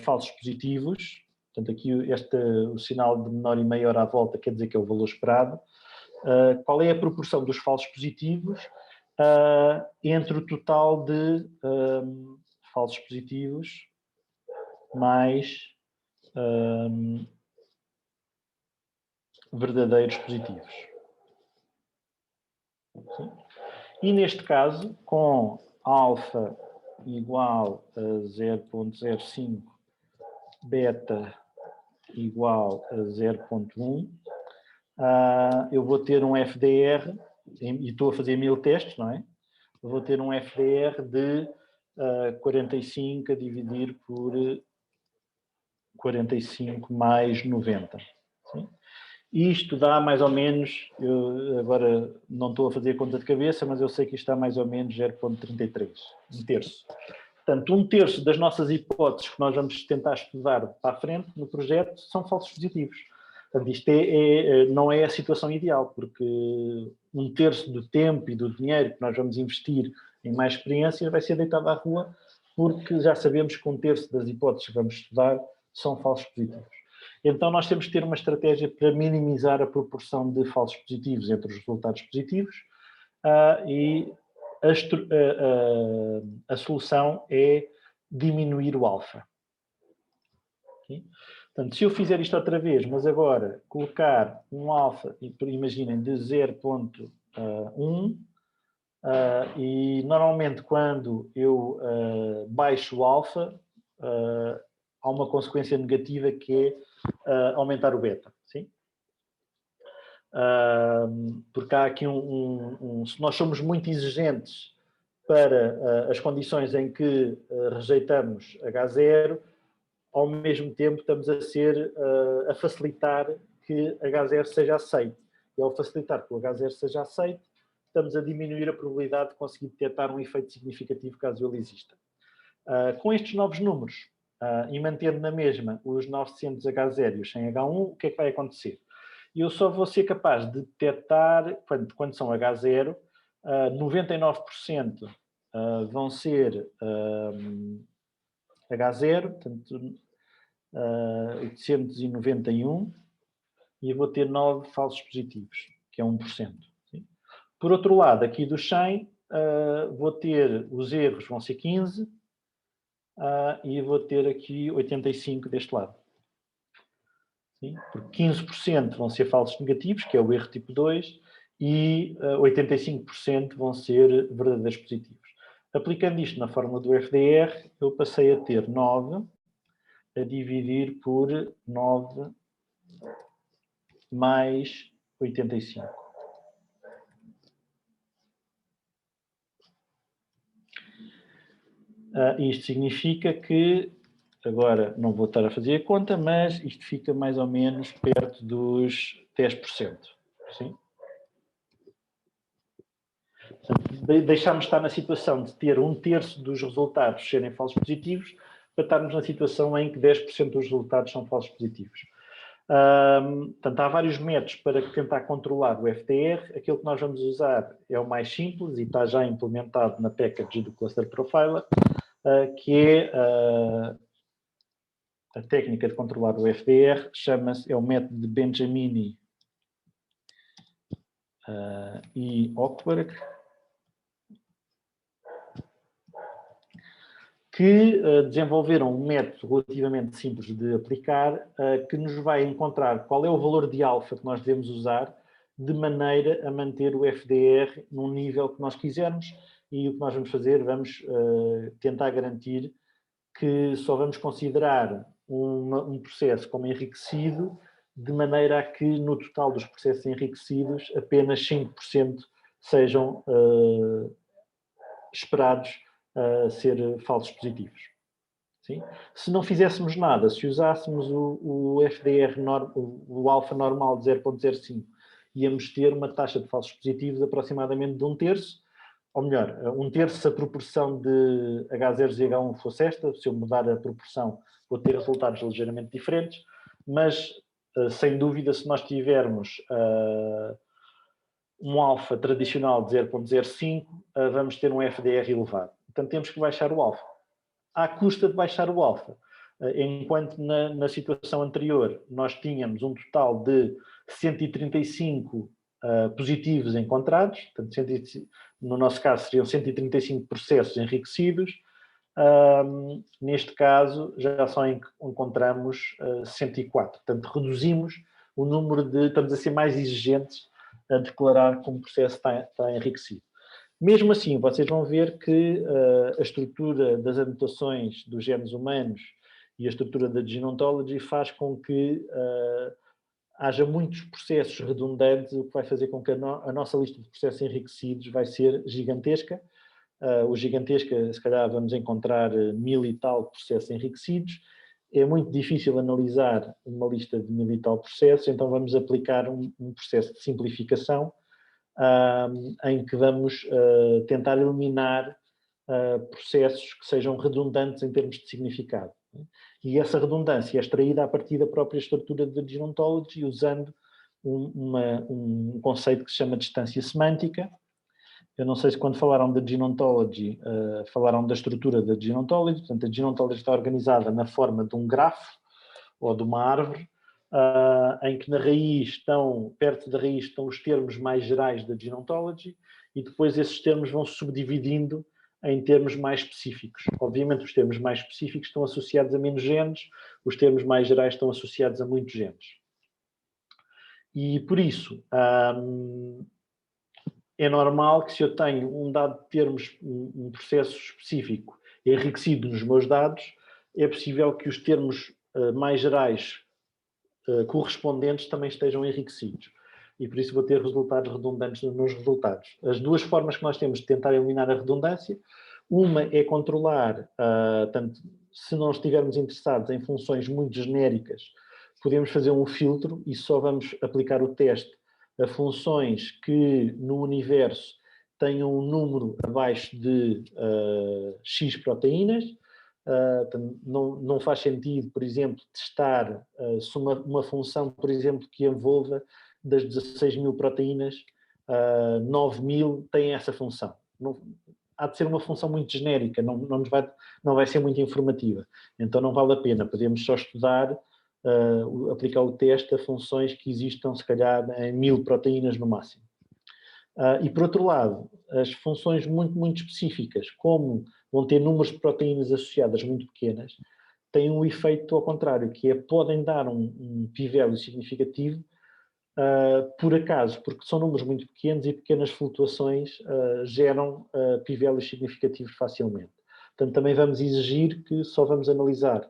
Speaker 1: falsos positivos. Portanto, aqui o sinal de menor e maior à volta quer dizer que é o valor esperado. Qual é a proporção dos falsos positivos entre o total de falsos positivos mais verdadeiros positivos. Sim? E neste caso, com alfa igual a 0.05, beta igual a 0.1, eu vou ter um FDR, e estou a fazer 1000 testes, não é? Eu vou ter um FDR de 45 a dividir por 45 mais 90. Sim? Isto dá mais ou menos, eu agora não estou a fazer conta de cabeça, mas eu sei que isto dá mais ou menos 0.33, um terço. Portanto, um terço das nossas hipóteses que nós vamos tentar estudar para a frente no projeto são falsos positivos. Portanto, isto não é a situação ideal, porque um terço do tempo e do dinheiro que nós vamos investir em mais experiências vai ser deitado à rua, porque já sabemos que um terço das hipóteses que vamos estudar são falsos positivos. Então, nós temos que ter uma estratégia para minimizar a proporção de falsos positivos entre os resultados positivos e a solução é diminuir o alfa. Okay? Portanto, se eu fizer isto outra vez, mas agora colocar um alfa, imaginem, de 0.1, e normalmente quando eu baixo o alfa, há uma consequência negativa que é aumentar o beta. Sim? Porque há aqui se nós somos muito exigentes para as condições em que rejeitamos H0, ao mesmo tempo estamos a facilitar que H0 seja aceite. E ao facilitar que o H0 seja aceite, estamos a diminuir a probabilidade de conseguir detectar um efeito significativo caso ele exista. Com estes novos números, e mantendo na mesma os 900 H0 e os 100 H1, o que é que vai acontecer? Eu só vou ser capaz de detectar, quando são H0, 99% vão ser H0, portanto, 891, e eu vou ter 9 falsos positivos, que é 1%. Sim? Por outro lado, aqui do 100, vou ter, os erros vão ser 15, e vou ter aqui 85 deste lado. Sim? Porque 15% vão ser falsos negativos, que é o erro tipo 2, e 85% vão ser verdadeiros positivos. Aplicando isto na fórmula do FDR, eu passei a ter 9 a dividir por 9 mais 85. Isto significa que, agora não vou estar a fazer a conta, mas isto fica mais ou menos perto dos 10%. Sim? Deixámos de estar na situação de ter 1/3 dos resultados serem falsos positivos para estarmos na situação em que 10% dos resultados são falsos positivos. Portanto, há vários métodos para tentar controlar o FDR. Aquilo que nós vamos usar é o mais simples e está já implementado na package do Cluster Profiler, que é a técnica de controlar o FDR, é o método de Benjamini e Hochberg, que desenvolveram um método relativamente simples de aplicar, que nos vai encontrar qual é o valor de alfa que nós devemos usar de maneira a manter o FDR num nível que nós quisermos, e o que nós vamos fazer, vamos tentar garantir que só vamos considerar um processo como enriquecido, de maneira a que no total dos processos enriquecidos apenas 5% sejam esperados ser falsos positivos. Sim? Se não fizéssemos nada, se usássemos o FDR, o alfa normal de 0.05, íamos ter uma taxa de falsos positivos aproximadamente de 1/3, ou melhor, 1/3 se a proporção de H0 e H1 fosse esta. Se eu mudar a proporção, vou ter resultados ligeiramente diferentes, mas sem dúvida, se nós tivermos um alfa tradicional de 0.05, vamos ter um FDR elevado. Portanto, temos que baixar o alfa. À custa de baixar o alfa. Enquanto na situação anterior nós tínhamos um total de 135 positivos encontrados, portanto, no nosso caso seriam 135 processos enriquecidos, neste caso já só encontramos 104. Portanto, reduzimos o número estamos a ser mais exigentes a declarar que um processo está enriquecido. Mesmo assim, vocês vão ver que a estrutura das anotações dos genes humanos e a estrutura da Gene Ontology faz com que haja muitos processos redundantes, o que vai fazer com que a nossa lista de processos enriquecidos vai ser gigantesca. O gigantesca, se calhar vamos encontrar 1000 e tal processos enriquecidos. É muito difícil analisar uma lista de 1000 e tal processos, então vamos aplicar um processo de simplificação, em que vamos tentar eliminar processos que sejam redundantes em termos de significado. E essa redundância é extraída a partir da própria estrutura da Gene Ontology, usando um conceito que se chama distância semântica. Eu não sei se quando falaram da Gene Ontology, falaram da estrutura da Gene Ontology. Portanto, a Gene Ontology está organizada na forma de um grafo ou de uma árvore, em que na raiz perto da raiz estão os termos mais gerais da Gene Ontology, e depois esses termos vão se subdividindo em termos mais específicos. Obviamente os termos mais específicos estão associados a menos genes, os termos mais gerais estão associados a muitos genes. E por isso, é normal que se eu tenho um dado de termos, um processo específico enriquecido nos meus dados, é possível que os termos mais gerais correspondentes também estejam enriquecidos. E por isso vou ter resultados redundantes nos resultados. As duas formas que nós temos de tentar eliminar a redundância, uma é controlar, tanto se não estivermos interessados em funções muito genéricas, podemos fazer um filtro e só vamos aplicar o teste a funções que no universo tenham um número abaixo de X proteínas. Não faz sentido, por exemplo, testar se uma função, por exemplo, que envolva das 16.000 proteínas, 9.000 tem essa função. Há de ser uma função muito genérica, não vai ser muito informativa. Então não vale a pena, podemos só estudar, aplicar o teste a funções que existam, se calhar, em 1.000 proteínas no máximo. E por outro lado, as funções muito, muito específicas, como vão ter números de proteínas associadas muito pequenas, têm um efeito ao contrário, que é podem dar um p-value significativo por acaso, porque são números muito pequenos e pequenas flutuações geram p-values significativos facilmente. Portanto, também vamos exigir que só vamos analisar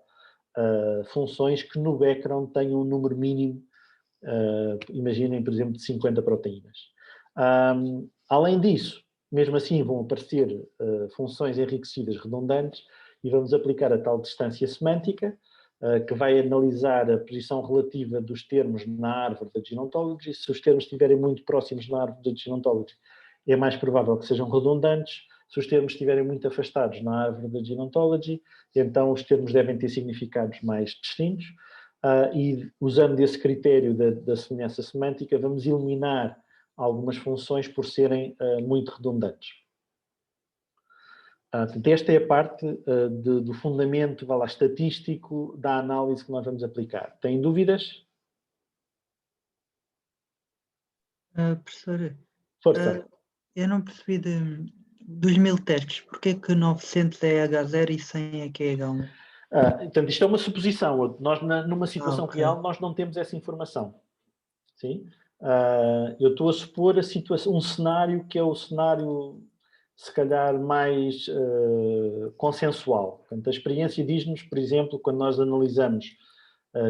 Speaker 1: funções que no background tenham um número mínimo, imaginem, por exemplo, de 50 proteínas. Além disso, mesmo assim vão aparecer funções enriquecidas redundantes e vamos aplicar a tal distância semântica, que vai analisar a posição relativa dos termos na árvore da Gene Ontology. Se os termos estiverem muito próximos na árvore da Gene Ontology, é mais provável que sejam redundantes. Se os termos estiverem muito afastados na árvore da Gene Ontology, então os termos devem ter significados mais distintos. E usando esse critério da semelhança semântica, vamos eliminar algumas funções por serem muito redundantes. Esta é a parte do fundamento, vá lá, estatístico da análise que nós vamos aplicar. Têm dúvidas?
Speaker 4: Professor,
Speaker 1: Força.
Speaker 4: eu não percebi dos 1.000 testes, porque que 900 é H0 e 100 é que é H1?
Speaker 1: Portanto, isto é uma suposição. Nós, numa situação
Speaker 4: Okay.
Speaker 1: real, nós não temos essa informação. Sim? Eu estou a supor um cenário que é o cenário, se calhar, mais consensual. Portanto, a experiência diz-nos, por exemplo, quando nós analisamos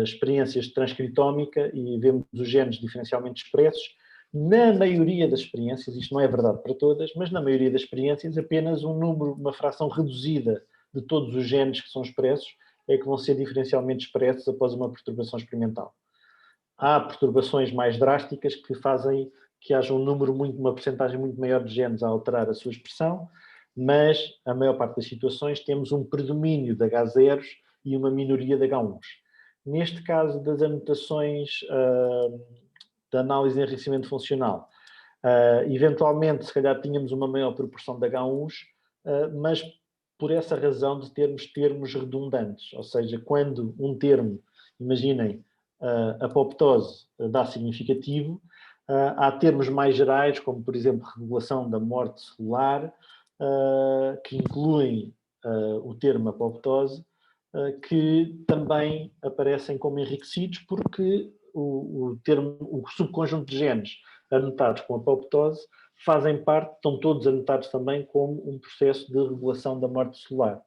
Speaker 1: experiências de transcritómica e vemos os genes diferencialmente expressos, na maioria das experiências, isto não é verdade para todas, mas na maioria das experiências, apenas uma fração reduzida de todos os genes que são expressos é que vão ser diferencialmente expressos após uma perturbação experimental. Há perturbações mais drásticas que fazem que haja uma percentagem muito maior de genes a alterar a sua expressão, mas a maior parte das situações temos um predomínio de H0s e uma minoria de H1s. Neste caso das anotações de análise de enriquecimento funcional, eventualmente, se calhar, tínhamos uma maior proporção de H1s, mas por essa razão de termos termos redundantes, ou seja, quando um termo, imaginem, apoptose dá significativo, há termos mais gerais, como por exemplo regulação da morte celular, que incluem o termo apoptose, que também aparecem como enriquecidos porque o subconjunto de genes anotados com apoptose fazem parte, estão todos anotados também como um processo de regulação da morte celular.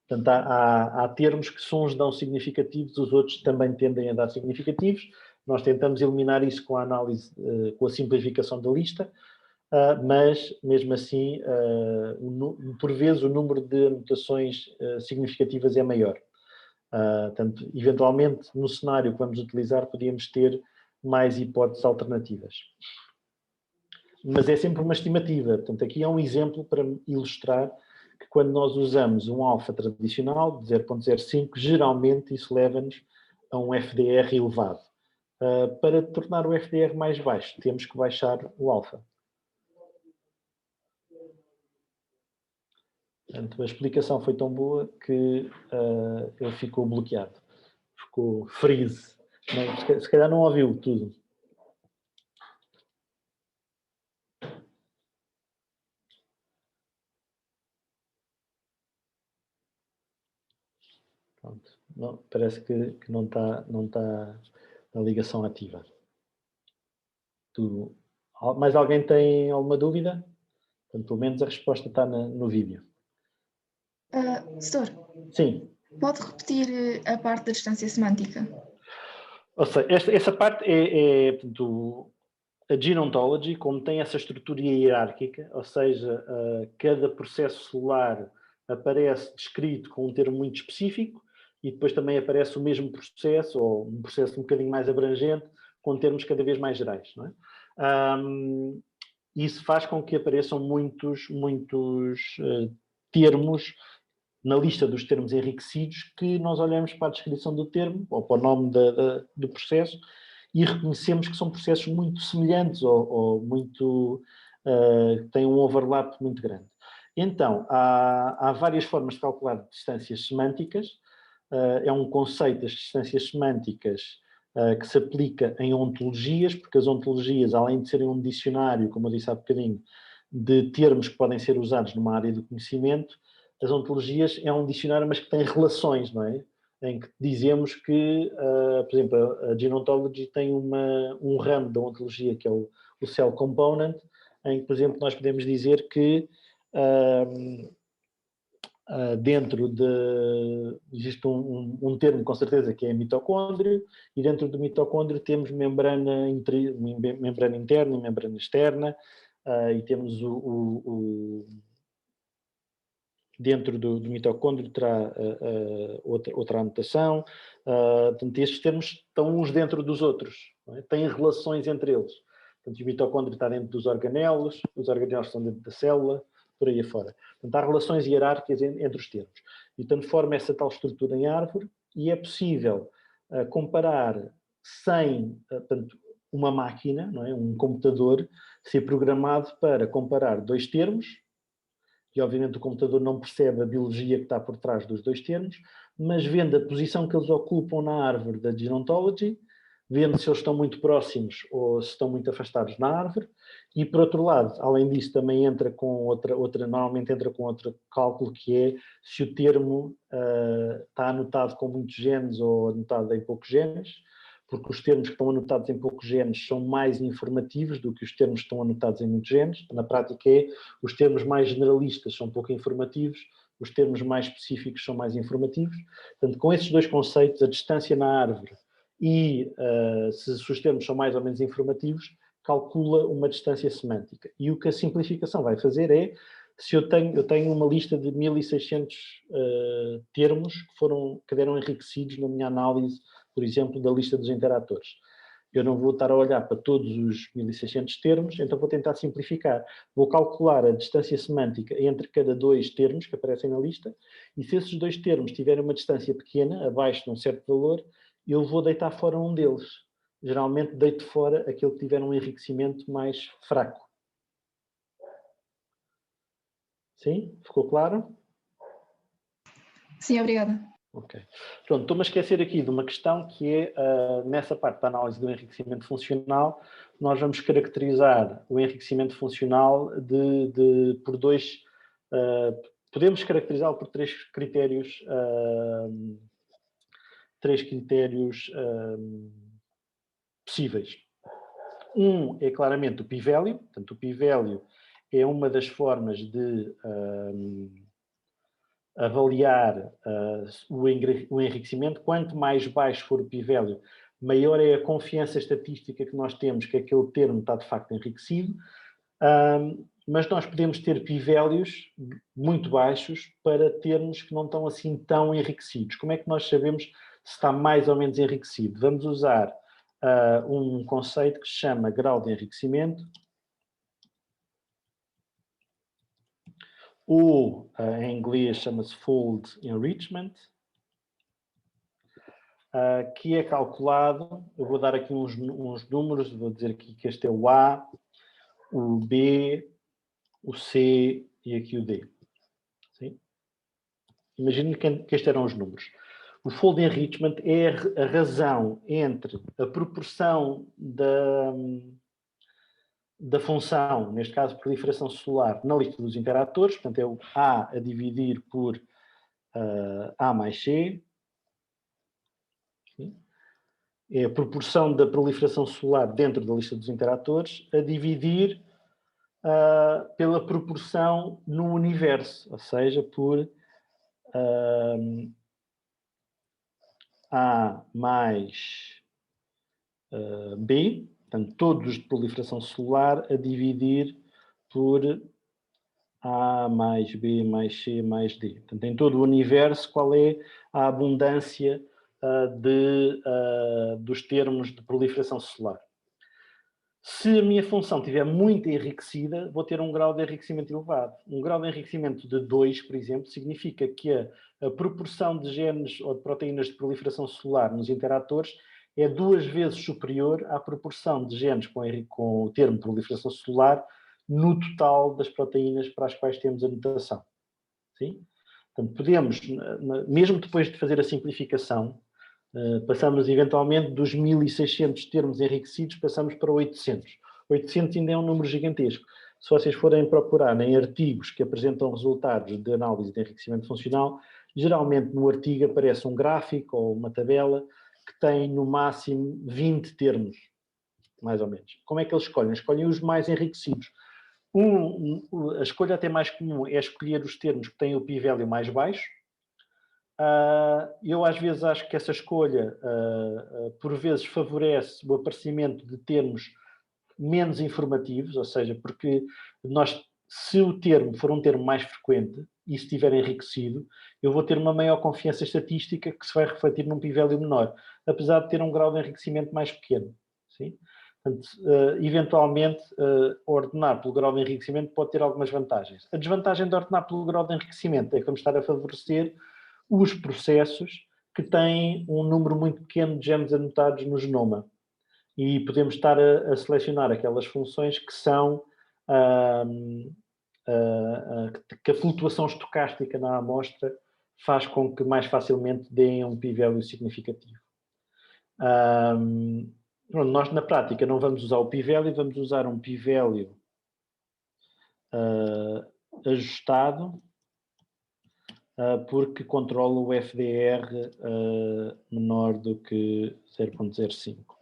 Speaker 1: Portanto, há termos que se uns dão significativos, os outros também tendem a dar significativos. Nós tentamos eliminar isso com a análise, com a simplificação da lista, mas, mesmo assim, por vezes o número de anotações significativas é maior. Portanto, eventualmente, no cenário que vamos utilizar, podíamos ter mais hipóteses alternativas. Mas é sempre uma estimativa. Portanto, aqui é um exemplo para ilustrar que quando nós usamos um alfa tradicional de 0.05, geralmente isso leva-nos a um FDR elevado. Para tornar o FDR mais baixo, temos que baixar o alfa. Portanto, a explicação foi tão boa que ele ficou bloqueado. Ficou freeze. Se calhar não ouviu tudo. Pronto. Não, parece que não está a ligação ativa. Tudo. Mais alguém tem alguma dúvida? Portanto, pelo menos a resposta está no vídeo.
Speaker 5: Setor,
Speaker 1: Sim.
Speaker 5: Pode repetir a parte da distância semântica?
Speaker 1: Ou seja, essa parte é a Gene Ontology, como tem essa estrutura hierárquica, ou seja, cada processo celular aparece descrito com um termo muito específico e depois também aparece o mesmo processo, ou um processo um bocadinho mais abrangente, com termos cada vez mais gerais. Não é? Isso faz com que apareçam muitos termos na lista dos termos enriquecidos, que nós olhamos para a descrição do termo, ou para o nome do processo, e reconhecemos que são processos muito semelhantes, ou muito têm um overlap muito grande. Então, há várias formas de calcular distâncias semânticas. É um conceito das distâncias semânticas que se aplica em ontologias, porque as ontologias, além de serem um dicionário, como eu disse há bocadinho, de termos que podem ser usados numa área do conhecimento, as ontologias é um dicionário, mas que tem relações, não é? Em que dizemos que, por exemplo, a Gene Ontology tem um ramo da ontologia, que é o Cell Component, em que, por exemplo, nós podemos dizer que existe um termo, com certeza, que é mitocôndrio, e dentro do mitocôndrio temos membrana interna e membrana externa, e temos dentro do mitocôndrio terá outra anotação. Portanto, estes termos estão uns dentro dos outros, não é? Têm relações entre eles. Portanto, o mitocôndrio está dentro dos organelos, os organelos estão dentro da célula, por aí afora. Portanto, há relações hierárquicas entre os termos. E, portanto, forma essa tal estrutura em árvore, e é possível comparar sem, portanto, uma máquina, não é? Um computador, ser programado para comparar dois termos, e obviamente o computador não percebe a biologia que está por trás dos dois termos, mas vendo a posição que eles ocupam na árvore da Gene Ontology, vendo se eles estão muito próximos ou se estão muito afastados na árvore, e por outro lado, além disso, também entra com normalmente entra com outro cálculo, que é se o termo está anotado com muitos genes ou anotado em poucos genes, porque os termos que estão anotados em poucos genes são mais informativos do que os termos que estão anotados em muitos genes. Na prática os termos mais generalistas são pouco informativos, os termos mais específicos são mais informativos. Portanto, com esses dois conceitos, a distância na árvore e se os termos são mais ou menos informativos, calcula uma distância semântica. E o que a simplificação vai fazer é, se eu tenho uma lista de 1600 termos que deram enriquecidos na minha análise, por exemplo, da lista dos interatores. Eu não vou estar a olhar para todos os 1600 termos, então vou tentar simplificar. Vou calcular a distância semântica entre cada dois termos que aparecem na lista, e se esses dois termos tiverem uma distância pequena, abaixo de um certo valor, eu vou deitar fora um deles. Geralmente deito fora aquele que tiver um enriquecimento mais fraco. Sim? Ficou claro?
Speaker 5: Sim, obrigada.
Speaker 1: Ok. Pronto, estou-me a esquecer aqui de uma questão que é, nessa parte da análise do enriquecimento funcional, nós vamos caracterizar o enriquecimento funcional por dois... podemos caracterizá-lo por três critérios possíveis. Um é claramente o p-value, portanto o p-value é uma das formas de avaliar o enriquecimento. Quanto mais baixo for o p-value, maior é a confiança estatística que nós temos que aquele termo está de facto enriquecido, mas nós podemos ter p-values muito baixos para termos que não estão assim tão enriquecidos. Como é que nós sabemos se está mais ou menos enriquecido? Vamos usar um conceito que se chama grau de enriquecimento, ou em inglês chama-se fold enrichment, que é calculado. Eu vou dar aqui uns números, vou dizer aqui que este é o A, o B, o C e aqui o D. Sim? Imagine que estes eram os números. O fold enrichment é a razão entre a proporção da função, neste caso proliferação celular, na lista dos interatores, portanto é o A a dividir por A mais C. Sim? É a proporção da proliferação celular dentro da lista dos interatores a dividir pela proporção no universo, ou seja, por A mais B, portanto, todos os de proliferação celular a dividir por A mais B mais C mais D. Portanto, em todo o universo, qual é a abundância dos termos de proliferação celular? Se a minha função estiver muito enriquecida, vou ter um grau de enriquecimento elevado. Um grau de enriquecimento de 2, por exemplo, significa que a proporção de genes ou de proteínas de proliferação celular nos interatores é 2 vezes superior à proporção de genes com o termo proliferação celular no total das proteínas para as quais temos a mutação. Sim? Portanto, podemos, mesmo depois de fazer a simplificação, passamos eventualmente dos 1600 termos enriquecidos, passamos para 800. 800 ainda é um número gigantesco. Se vocês forem procurar em artigos que apresentam resultados de análise de enriquecimento funcional, geralmente no artigo aparece um gráfico ou uma tabela que tem no máximo 20 termos, mais ou menos. Como é que eles escolhem? Escolhem os mais enriquecidos. A escolha até mais comum é escolher os termos que têm o p-value mais baixo. Eu às vezes acho que essa escolha por vezes favorece o aparecimento de termos menos informativos, ou seja, porque se o termo for um termo mais frequente e se estiver enriquecido, eu vou ter uma maior confiança estatística que se vai refletir num p-value menor, apesar de ter um grau de enriquecimento mais pequeno. Sim? Portanto, eventualmente, ordenar pelo grau de enriquecimento pode ter algumas vantagens. A desvantagem de ordenar pelo grau de enriquecimento é que vamos estar a favorecer os processos que têm um número muito pequeno de genes anotados no genoma. E podemos estar a selecionar aquelas funções que são que a flutuação estocástica na amostra faz com que mais facilmente deem um p-value significativo. Nós, na prática, não vamos usar o p-value, vamos usar um p-value ajustado, porque controla o FDR menor do que 0.05.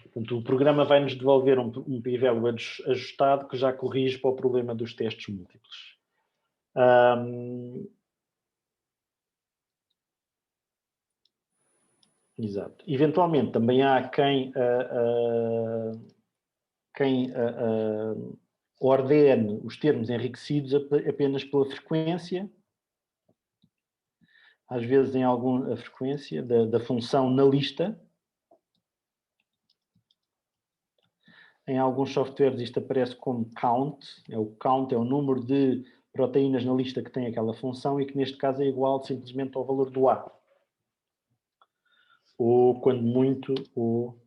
Speaker 1: Portanto, o programa vai nos devolver um p-value ajustado que já corrige para o problema dos testes múltiplos. Exato. Eventualmente, também há quem ordene os termos enriquecidos apenas pela frequência, às vezes a frequência da função na lista. Em alguns softwares isto aparece como count. O count é o número de proteínas na lista que tem aquela função e que neste caso é igual simplesmente ao valor do A. Ou, quando muito, ou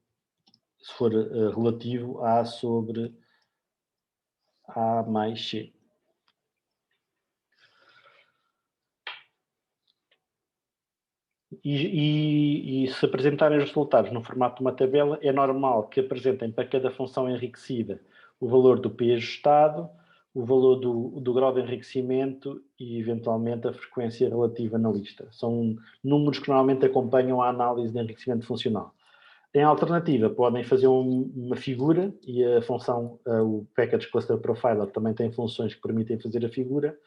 Speaker 1: se for relativo, A sobre A mais C. E se apresentarem os resultados no formato de uma tabela, é normal que apresentem para cada função enriquecida o valor do P ajustado, o valor do grau de enriquecimento e, eventualmente, a frequência relativa na lista. São números que normalmente acompanham a análise de enriquecimento funcional. Em alternativa, podem fazer uma figura e a função, o Package Cluster Profiler também tem funções que permitem fazer a figura.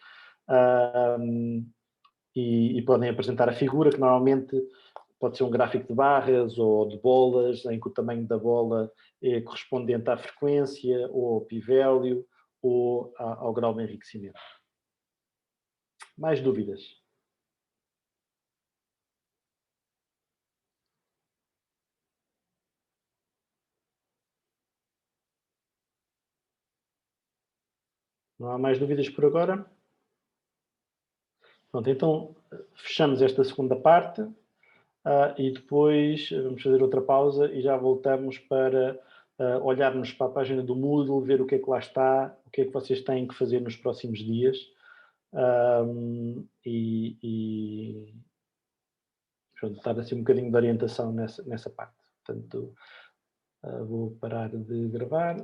Speaker 1: E podem apresentar a figura, que normalmente pode ser um gráfico de barras ou de bolas, em que o tamanho da bola é correspondente à frequência, ou ao p-value, ou ao grau de enriquecimento. Mais dúvidas? Não há mais dúvidas por agora? Pronto, então fechamos esta segunda parte e depois vamos fazer outra pausa e já voltamos para olharmos para a página do Moodle, ver o que é que lá está, o que é que vocês têm que fazer nos próximos dias pronto, dar assim um bocadinho de orientação nessa parte. Portanto, vou parar de gravar.